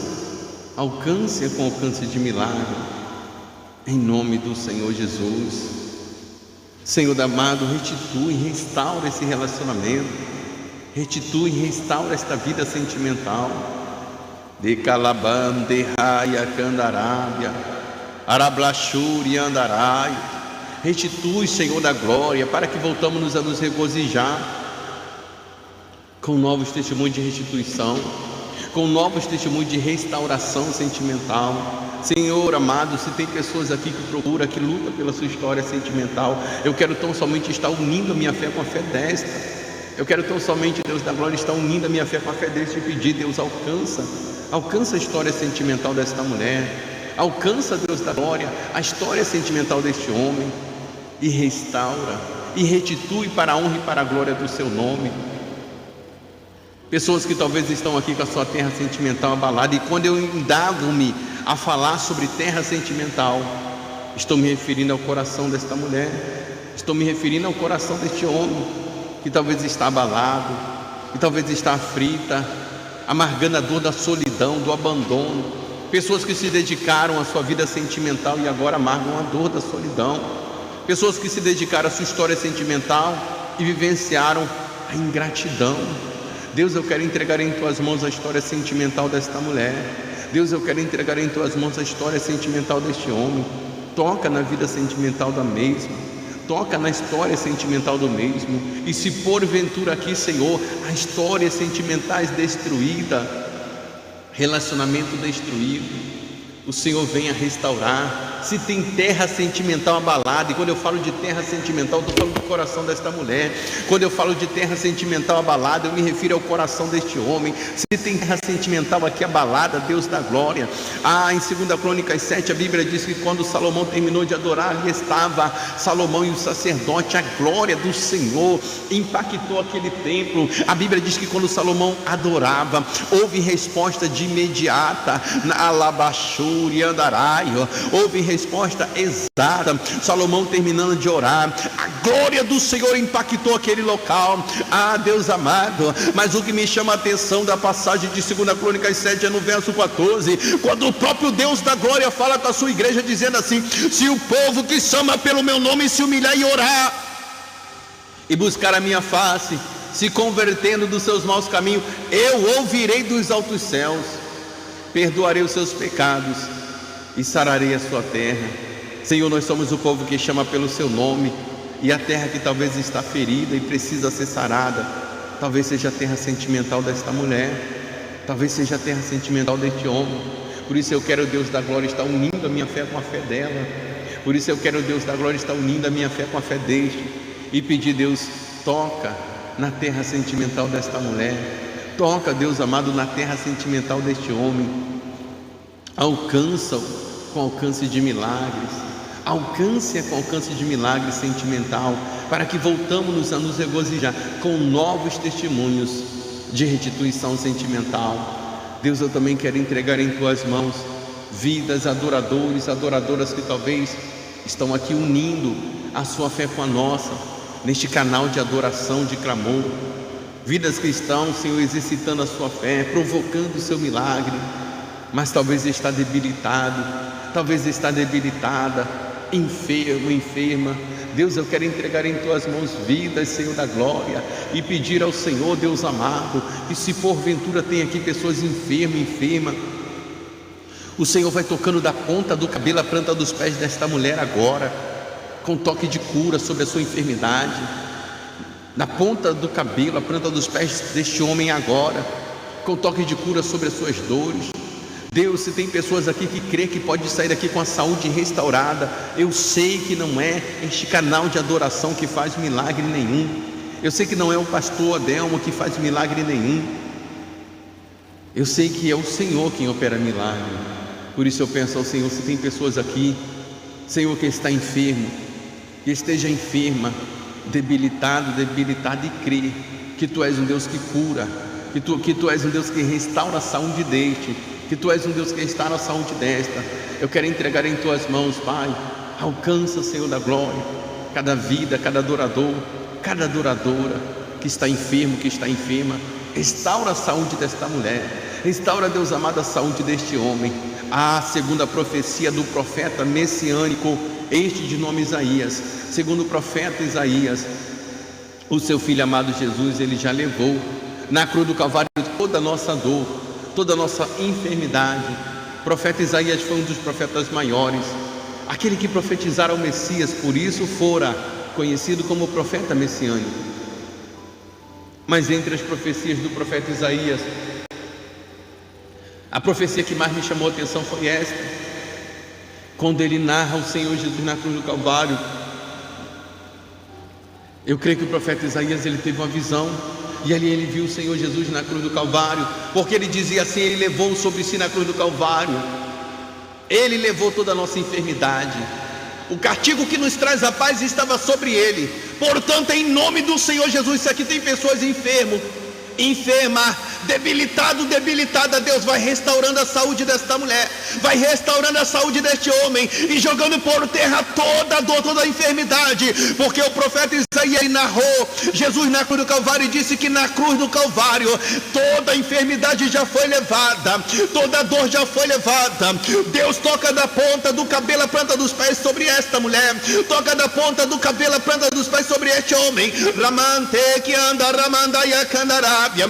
com alcance de milagre, em nome do Senhor Jesus. Senhor amado, restitui, restaura esse relacionamento, restitui, restaura esta vida sentimental. De Calabam, de Raia, Candarábia, Arablachuri, Andarai. Restitui, Senhor da glória, para que voltamos a nos regozijar com novos testemunhos de restituição, com novos testemunhos de restauração sentimental. Senhor amado, se tem pessoas aqui que procuram, que lutam pela sua história sentimental, eu quero tão somente estar unindo a minha fé com a fé desta. Eu quero tão somente, Deus da glória, estar unindo a minha fé com a fé deste e pedir: Deus, alcança a história sentimental desta mulher, alcança, Deus da glória, a história sentimental deste homem, e restaura e restitui para a honra e para a glória do seu nome. Pessoas que talvez estão aqui com a sua terra sentimental abalada, e quando eu indago-me a falar sobre terra sentimental, estou me referindo ao coração desta mulher, estou me referindo ao coração deste homem que talvez está abalado, que talvez está aflita, amargando a dor da solidão, do abandono. Pessoas que se dedicaram à sua vida sentimental e agora amargam a dor da solidão. Pessoas que se dedicaram à sua história sentimental e vivenciaram a ingratidão. Deus, eu quero entregar em tuas mãos a história sentimental desta mulher. Deus, eu quero entregar em tuas mãos a história sentimental deste homem. Toca na vida sentimental da mesma, toca na história sentimental do mesmo. E se porventura aqui, Senhor, a história sentimentais destruída, relacionamento destruído, o Senhor venha restaurar. Se tem terra sentimental abalada, e quando eu falo de terra sentimental, estou falando do coração desta mulher. Quando eu falo de terra sentimental abalada, eu me refiro ao coração deste homem. Se tem terra sentimental aqui abalada, Deus da glória. Em 2 Crônicas 7, a Bíblia diz que quando Salomão terminou de adorar, ali estava Salomão e o sacerdote. A glória do Senhor impactou aquele templo. A Bíblia diz que quando Salomão adorava, houve resposta de imediata. Na Alabachuri, Andaraio, houve resposta exata. Salomão terminando de orar, a glória do Senhor impactou aquele local. Deus amado, mas o que me chama a atenção da passagem de 2 Crônicas 7 é no verso 14, quando o próprio Deus da glória fala com a sua igreja dizendo assim: se o povo que chama pelo meu nome se humilhar e orar e buscar a minha face, se convertendo dos seus maus caminhos, eu ouvirei dos altos céus, perdoarei os seus pecados e sararei a sua terra. Senhor, nós somos o povo que chama pelo seu nome, e a terra que talvez está ferida e precisa ser sarada, talvez seja a terra sentimental desta mulher, talvez seja a terra sentimental deste homem. Por isso eu quero, Deus da glória, estar unindo a minha fé com a fé dela. Por isso eu quero, Deus da glória, estar unindo a minha fé com a fé deste, e pedir: Deus, toca na terra sentimental desta mulher, toca, Deus amado, na terra sentimental deste homem. Alcança-o com alcance de milagres, alcance com alcance de milagre sentimental, para que voltamos a nos regozijar com novos testemunhos de restituição sentimental. Deus, eu também quero entregar em tuas mãos vidas, adoradores, adoradoras que talvez estão aqui unindo a sua fé com a nossa, neste canal de adoração, de clamor. Vidas que estão, Senhor, exercitando a sua fé, provocando o seu milagre, mas talvez está debilitado, talvez está debilitada, enfermo, enferma, Deus, eu quero entregar em tuas mãos vidas, Senhor da glória, e pedir ao Senhor, Deus amado, que se porventura tem aqui pessoas enfermas, o Senhor vai tocando da ponta do cabelo à planta dos pés desta mulher agora, com toque de cura sobre a sua enfermidade, na ponta do cabelo, à planta dos pés deste homem agora, com toque de cura sobre as suas dores. Deus, se tem pessoas aqui que crê que pode sair daqui com a saúde restaurada, eu sei que não é este canal de adoração que faz milagre nenhum, eu sei que não é o pastor Adelmo que faz milagre nenhum, eu sei que é o Senhor quem opera milagre. Por isso eu peço ao Senhor, se tem pessoas aqui, Senhor, que está enfermo, que esteja enferma, debilitada e crê que Tu és um Deus que cura, que tu és um Deus que restaura a saúde deste, que Tu és um Deus que restaura a saúde desta. Eu quero entregar em Tuas mãos, Pai. Alcança, Senhor da glória, cada vida, cada adorador, cada adoradora que está enfermo, que está enferma. Restaura a saúde desta mulher, restaura, Deus amado, a saúde deste homem. Segundo a profecia do profeta messiânico, este de nome Isaías, segundo o profeta Isaías, o seu filho amado Jesus, ele já levou na cruz do Calvário toda a nossa dor, toda a nossa enfermidade. O profeta Isaías foi um dos profetas maiores, aquele que profetizara o Messias, por isso fora conhecido como profeta messiânico. Mas entre as profecias do profeta Isaías, a profecia que mais me chamou a atenção foi esta, quando ele narra o Senhor Jesus na cruz do Calvário. Eu creio que o profeta Isaías, ele teve uma visão, e ali ele viu o Senhor Jesus na cruz do Calvário, porque ele dizia assim: ele levou sobre si na cruz do Calvário, ele levou toda a nossa enfermidade, o castigo que nos traz a paz estava sobre ele. Portanto, em nome do Senhor Jesus, se aqui tem pessoas enferma, debilitada, Deus vai restaurando a saúde desta mulher, vai restaurando a saúde deste homem e jogando por terra toda a dor, toda a enfermidade, porque o profeta Isaías narrou Jesus na cruz do Calvário e disse que na cruz do Calvário toda a enfermidade já foi levada, toda a dor já foi levada. Deus toca da ponta do cabelo à planta dos pés sobre esta mulher, toca da ponta do cabelo à planta dos pés sobre este homem. Ramante que anda ramandaia candarábia,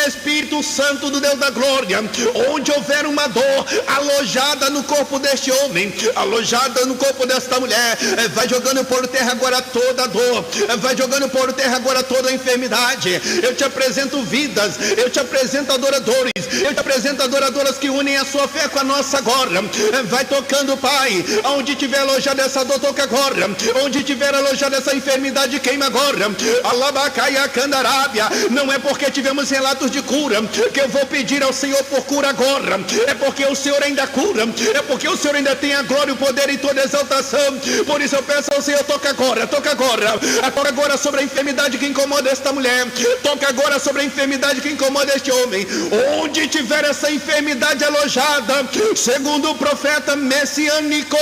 Espírito Santo do Deus da glória, onde houver uma dor alojada no corpo deste homem, alojada no corpo desta mulher, vai jogando por terra agora toda a dor, vai jogando por terra agora toda a enfermidade. Eu te apresento vidas, eu te apresento adoradores, eu te apresento adoradoras que unem a sua fé com a nossa agora. Vai tocando, Pai, onde tiver alojada essa dor, toca agora, onde tiver alojada essa enfermidade, queima agora. Alabacaia candarábia, não é porque tivemos relatos de cura que eu vou pedir ao Senhor por cura agora, é porque o Senhor ainda cura, é porque o Senhor ainda tem a glória, o poder e toda a exaltação. Por isso eu peço ao Senhor, toca agora, agora sobre a enfermidade que incomoda esta mulher, toca agora sobre a enfermidade que incomoda este homem, onde tiver essa enfermidade alojada, segundo o profeta messiânico,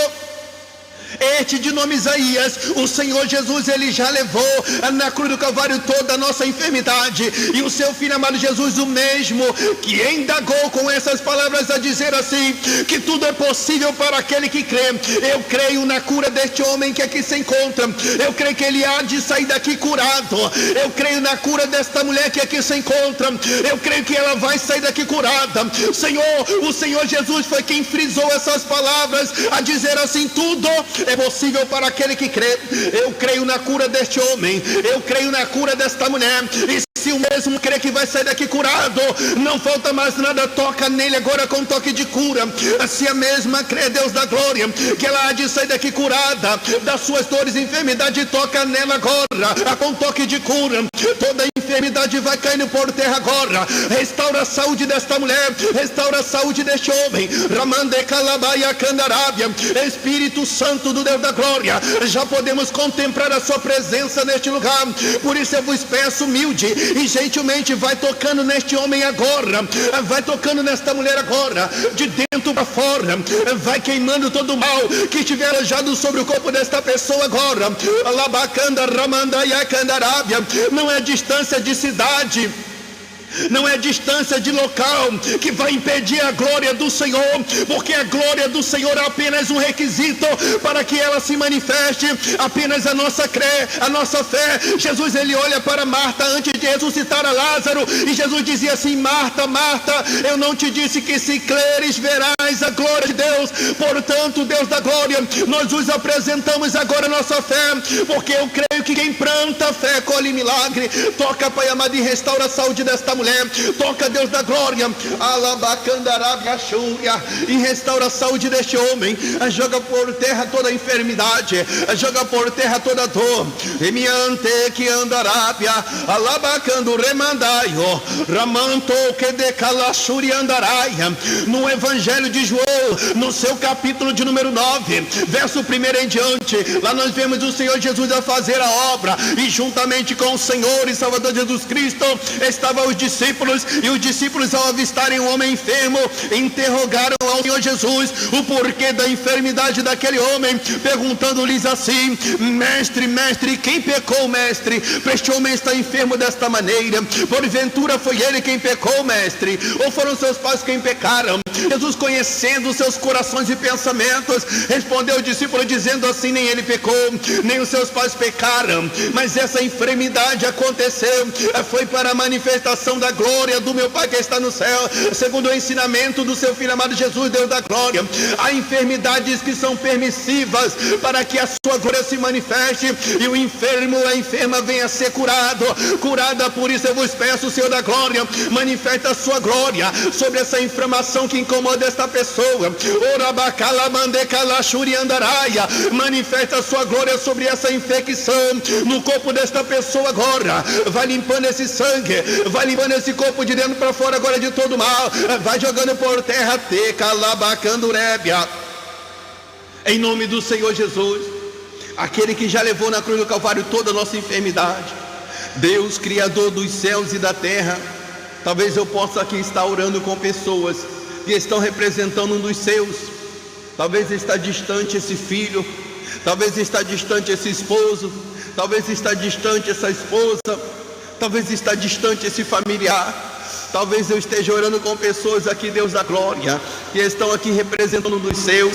este de nome Isaías, o Senhor Jesus, ele já levou na cruz do Calvário toda a nossa enfermidade, e o seu filho amado Jesus, o mesmo que indagou com essas palavras a dizer assim, que tudo é possível para aquele que crê. Eu creio na cura deste homem que aqui se encontra, eu creio que ele há de sair daqui curado, eu creio na cura desta mulher que aqui se encontra, eu creio que ela vai sair daqui curada. Senhor, o Senhor Jesus foi quem frisou essas palavras a dizer assim: tudo é possível para aquele que crê. Eu creio na cura deste homem, eu creio na cura desta mulher, e se o mesmo crê que vai sair daqui curado, não falta mais nada, toca nele agora com toque de cura. Se a mesma crê, Deus da glória, que ela há de sair daqui curada das suas dores e enfermidade, toca nela agora com toque de cura. Toda enfermidade vai caindo por terra agora. Restaura a saúde desta mulher, restaura a saúde deste homem. Ramande calabaia candarábia, Espírito Santo do Deus da glória, já podemos contemplar a sua presença neste lugar. Por isso eu vos peço, humilde e gentilmente, vai tocando neste homem agora, vai tocando nesta mulher agora, de dentro para fora, vai queimando todo o mal que estiver alojado sobre o corpo desta pessoa agora. Alabacanda ramandaia candarábia, não é distância de cidade, Não é distância de local que vai impedir a glória do Senhor, porque a glória do Senhor é apenas um requisito para que ela se manifeste, apenas a nossa fé. Jesus, ele olha para Marta antes de ressuscitar a Lázaro, e Jesus dizia assim: Marta, Marta, eu não te disse que se creres verás a glória de Deus? Portanto, Deus da glória, nós os apresentamos agora a nossa fé, porque eu creio que quem planta fé colhe milagre. Toca, Pai amado, e restaura a saúde desta mulher. Toca, Deus da glória, e restaura a saúde deste homem. Joga por terra toda a enfermidade, joga por terra toda a dor. Emiante que andarábia, alabacando remandaio, ramanto que decalaxuri andaraia. No Evangelho de João, no seu capítulo de número 9, verso 1 em diante, lá nós vemos o Senhor Jesus a fazer a obra, e juntamente com o Senhor e Salvador Jesus Cristo estavam os discípulos, e os discípulos, ao avistarem um homem enfermo, interrogaram ao Senhor Jesus o porquê da enfermidade daquele homem, perguntando-lhes assim: mestre, mestre, quem pecou, mestre, para este homem estar enfermo desta maneira? Porventura foi ele quem pecou, mestre, ou foram seus pais quem pecaram? Jesus, conhecendo seus corações e pensamentos, respondeu ao discípulo dizendo assim: nem ele pecou, nem os seus pais pecaram, mas essa enfermidade aconteceu, foi para a manifestação da glória do meu Pai que está no céu, segundo o ensinamento do seu Filho amado Jesus, Deus da glória. Há enfermidades que são permissivas para que a sua glória se manifeste, e o enfermo, a enferma venha a ser curada. Por isso eu vos peço, Senhor da glória, manifesta a sua glória sobre essa inflamação que incomoda esta pessoa. Manifesta a sua glória sobre essa infecção no corpo desta pessoa agora. Vai limpando esse sangue, vai limpando esse corpo de dentro para fora agora de todo mal. Vai jogando por terra, em nome do Senhor Jesus, aquele que já levou na cruz do Calvário toda a nossa enfermidade. Deus, Criador dos céus e da terra, talvez eu possa aqui estar orando com pessoas que estão representando um dos seus. Talvez está distante esse filho, talvez está distante esse esposo, talvez está distante essa esposa, talvez está distante esse familiar. Talvez eu esteja orando com pessoas aqui, Deus da glória, que estão aqui representando um dos seus.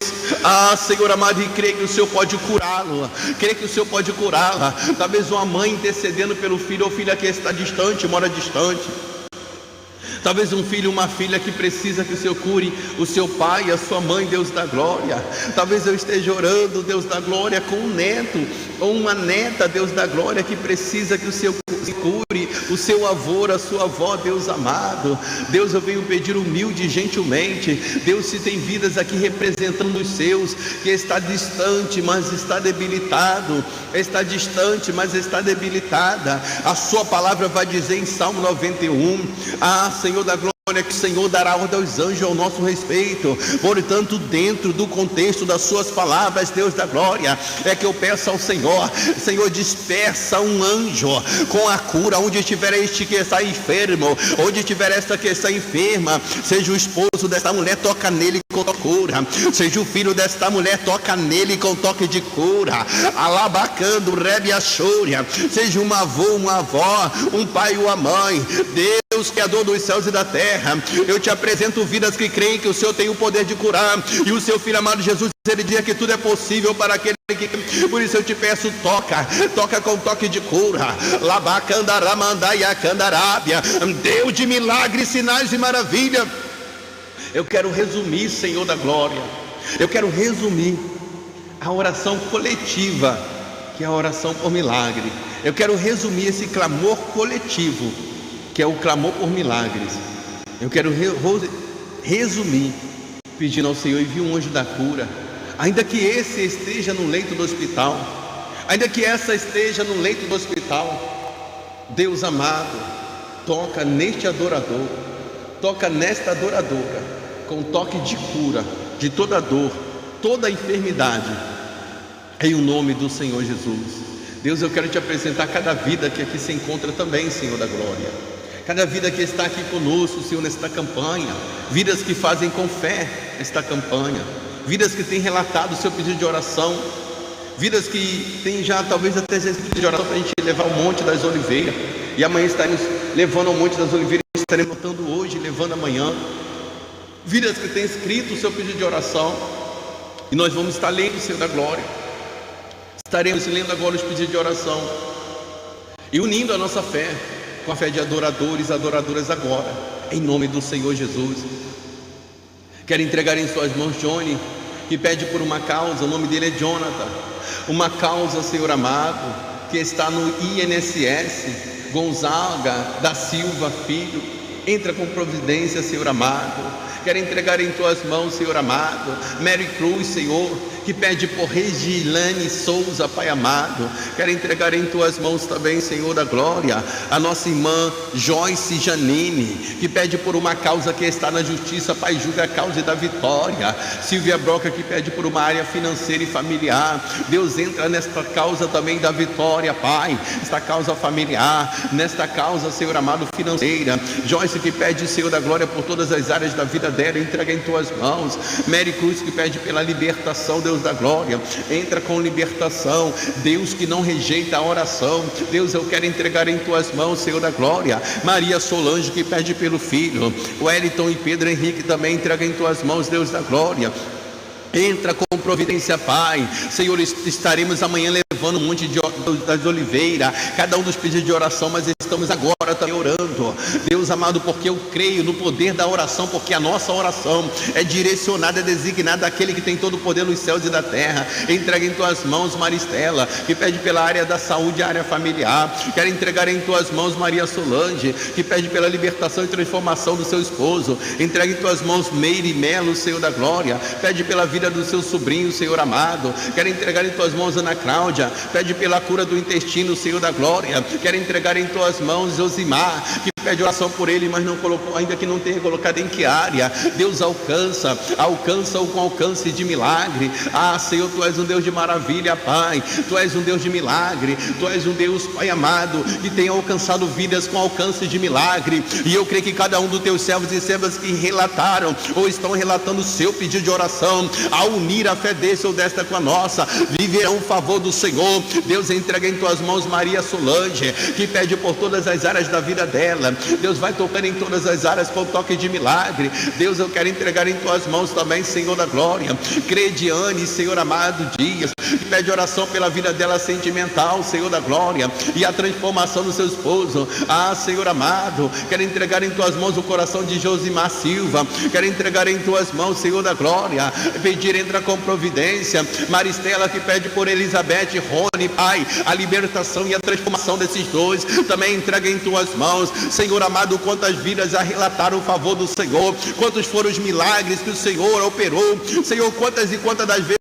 Senhor amado, e creio que o Senhor pode curá-lo, creio que o Senhor pode curá-la. Talvez uma mãe intercedendo pelo filho ou filha que está distante, mora distante. Talvez um filho, uma filha que precisa que o Senhor cure o seu pai, a sua mãe, Deus da glória. Talvez eu esteja orando, Deus da glória, com um neto ou uma neta, Deus da glória, que precisa que o Senhor cure o seu avô, a sua avó, Deus amado. Deus, eu venho pedir humilde e gentilmente, Deus, se tem vidas aqui representando os seus, que está distante, mas está debilitado, está distante, mas está debilitada. A sua palavra vai dizer em Salmo 91, Senhor da glória, que o Senhor dará ordem aos anjos ao nosso respeito. Portanto, dentro do contexto das suas palavras, Deus da glória, é que eu peço ao Senhor: Senhor, dispersa um anjo com a cura, onde estiver este que está enfermo, onde estiver esta que está enferma, seja o esposo desta mulher, toca nele com cura, seja o filho desta mulher, toca nele com toque de cura, alabacando, rebe a chúria, seja um avô, uma avó, um pai ou uma mãe. Deus, Criador dos céus e da terra, eu te apresento vidas que creem que o Senhor tem o poder de curar, e o seu Filho amado Jesus, ele diz que tudo é possível para aquele que... Por isso eu te peço, toca com toque de cura. Deus de milagres, sinais e maravilha. Eu quero resumir, Senhor da glória, eu quero resumir a oração coletiva, que é a oração por milagre. Eu quero resumir esse clamor coletivo, que é o clamor por milagres. Eu quero resumir, pedindo ao Senhor: envie um anjo da cura, ainda que esse esteja no leito do hospital, ainda que essa esteja no leito do hospital. Deus amado, toca neste adorador, toca nesta adoradora, com toque de cura de toda dor, toda enfermidade, em o nome do Senhor Jesus. Deus, eu quero te apresentar cada vida que aqui se encontra também, Senhor da glória, cada vida que está aqui conosco, Senhor, nesta campanha, vidas que fazem com fé esta campanha, vidas que têm relatado o seu pedido de oração, vidas que têm já talvez até esse pedido de oração para a gente levar ao Monte das Oliveiras, e amanhã estaremos levando ao Monte das Oliveiras estaremos levantando hoje, levando amanhã. Vidas que têm escrito o seu pedido de oração. E nós vamos estar lendo, Senhor da glória. Estaremos lendo agora os pedidos de oração e unindo a nossa fé com a fé de adoradores e adoradoras agora, em nome do Senhor Jesus. Quero entregar em suas mãos Johnny, que pede por uma causa. O nome dele é Jonathan. Uma causa, Senhor amado, que está no INSS. Gonzaga da Silva Filho, entra com providência, Senhor amado. Quero entregar em tuas mãos, Senhor amado, Mary Cruz, Senhor, que pede por Regilane Souza, Pai amado. Quero entregar em tuas mãos também, Senhor da glória, a nossa irmã Joyce Janine, que pede por uma causa que está na justiça. Pai, julga a causa da vitória. Silvia Broca, que pede por uma área financeira e familiar. Deus, entra nesta causa também da vitória, Pai, esta causa familiar, nesta causa, Senhor amado, financeira. Joyce, que pede, Senhor da glória, por todas as áreas da vida dela, entrega em tuas mãos. Mary Cruz, que pede pela libertação, Deus da glória, entra com libertação. Deus, que não rejeita a oração. Deus, eu quero entregar em tuas mãos, Senhor da glória. Maria Solange, que pede pelo filho. Wellington e Pedro Henrique também entrega em tuas mãos, Deus da glória. Entra com providência, Pai. Senhor, estaremos amanhã levando um monte das Oliveira, cada um dos pedidos de oração, mas estamos agora também orando, Deus amado, porque eu creio no poder da oração, porque a nossa oração é direcionada, é designada àquele que tem todo o poder nos céus e da terra. Entrega em tuas mãos Maristela, que pede pela área da saúde, a área familiar. Quero entregar em tuas mãos Maria Solange, que pede pela libertação e transformação do seu esposo. Entrega em tuas mãos Meire Melo, Senhor da glória, pede pela vida do seu sobrinho, Senhor amado. Quero entregar em tuas mãos Ana Cláudia, pede pela cura do intestino, Senhor da glória. Quero entregar em tuas mãos Josimar, que pede oração por ele, mas não colocou, ainda que não tenha colocado em que área. Deus, alcança-o com alcance de milagre. Senhor, tu és um Deus de maravilha, Pai. Tu és um Deus de milagre. Tu és um Deus, Pai amado, que tem alcançado vidas com alcance de milagre. E eu creio que cada um dos teus servos e servas que relataram ou estão relatando o seu pedido de oração, ao unir a fé desse ou desta com a nossa, viverão o favor do Senhor. Deus, entrega em tuas mãos Maria Solange, que pede por todas as áreas da vida dela. Deus, vai tocando em todas as áreas com toque de milagre. Deus, eu quero entregar em tuas mãos também, Senhor da glória, Crediane, Senhor amado Dias, que pede oração pela vida dela sentimental, Senhor da glória, e a transformação do seu esposo. Senhor amado, quero entregar em tuas mãos o coração de Josimar Silva. Quero entregar em tuas mãos, Senhor da glória, pedir, entra com providência. Maristela, que pede por Elizabeth, Rony, Pai, a libertação e a transformação desses dois, também entrega em tuas mãos. Senhor amado, quantas vidas já relataram o favor do Senhor, quantos foram os milagres que o Senhor operou, Senhor, quantas e quantas das vezes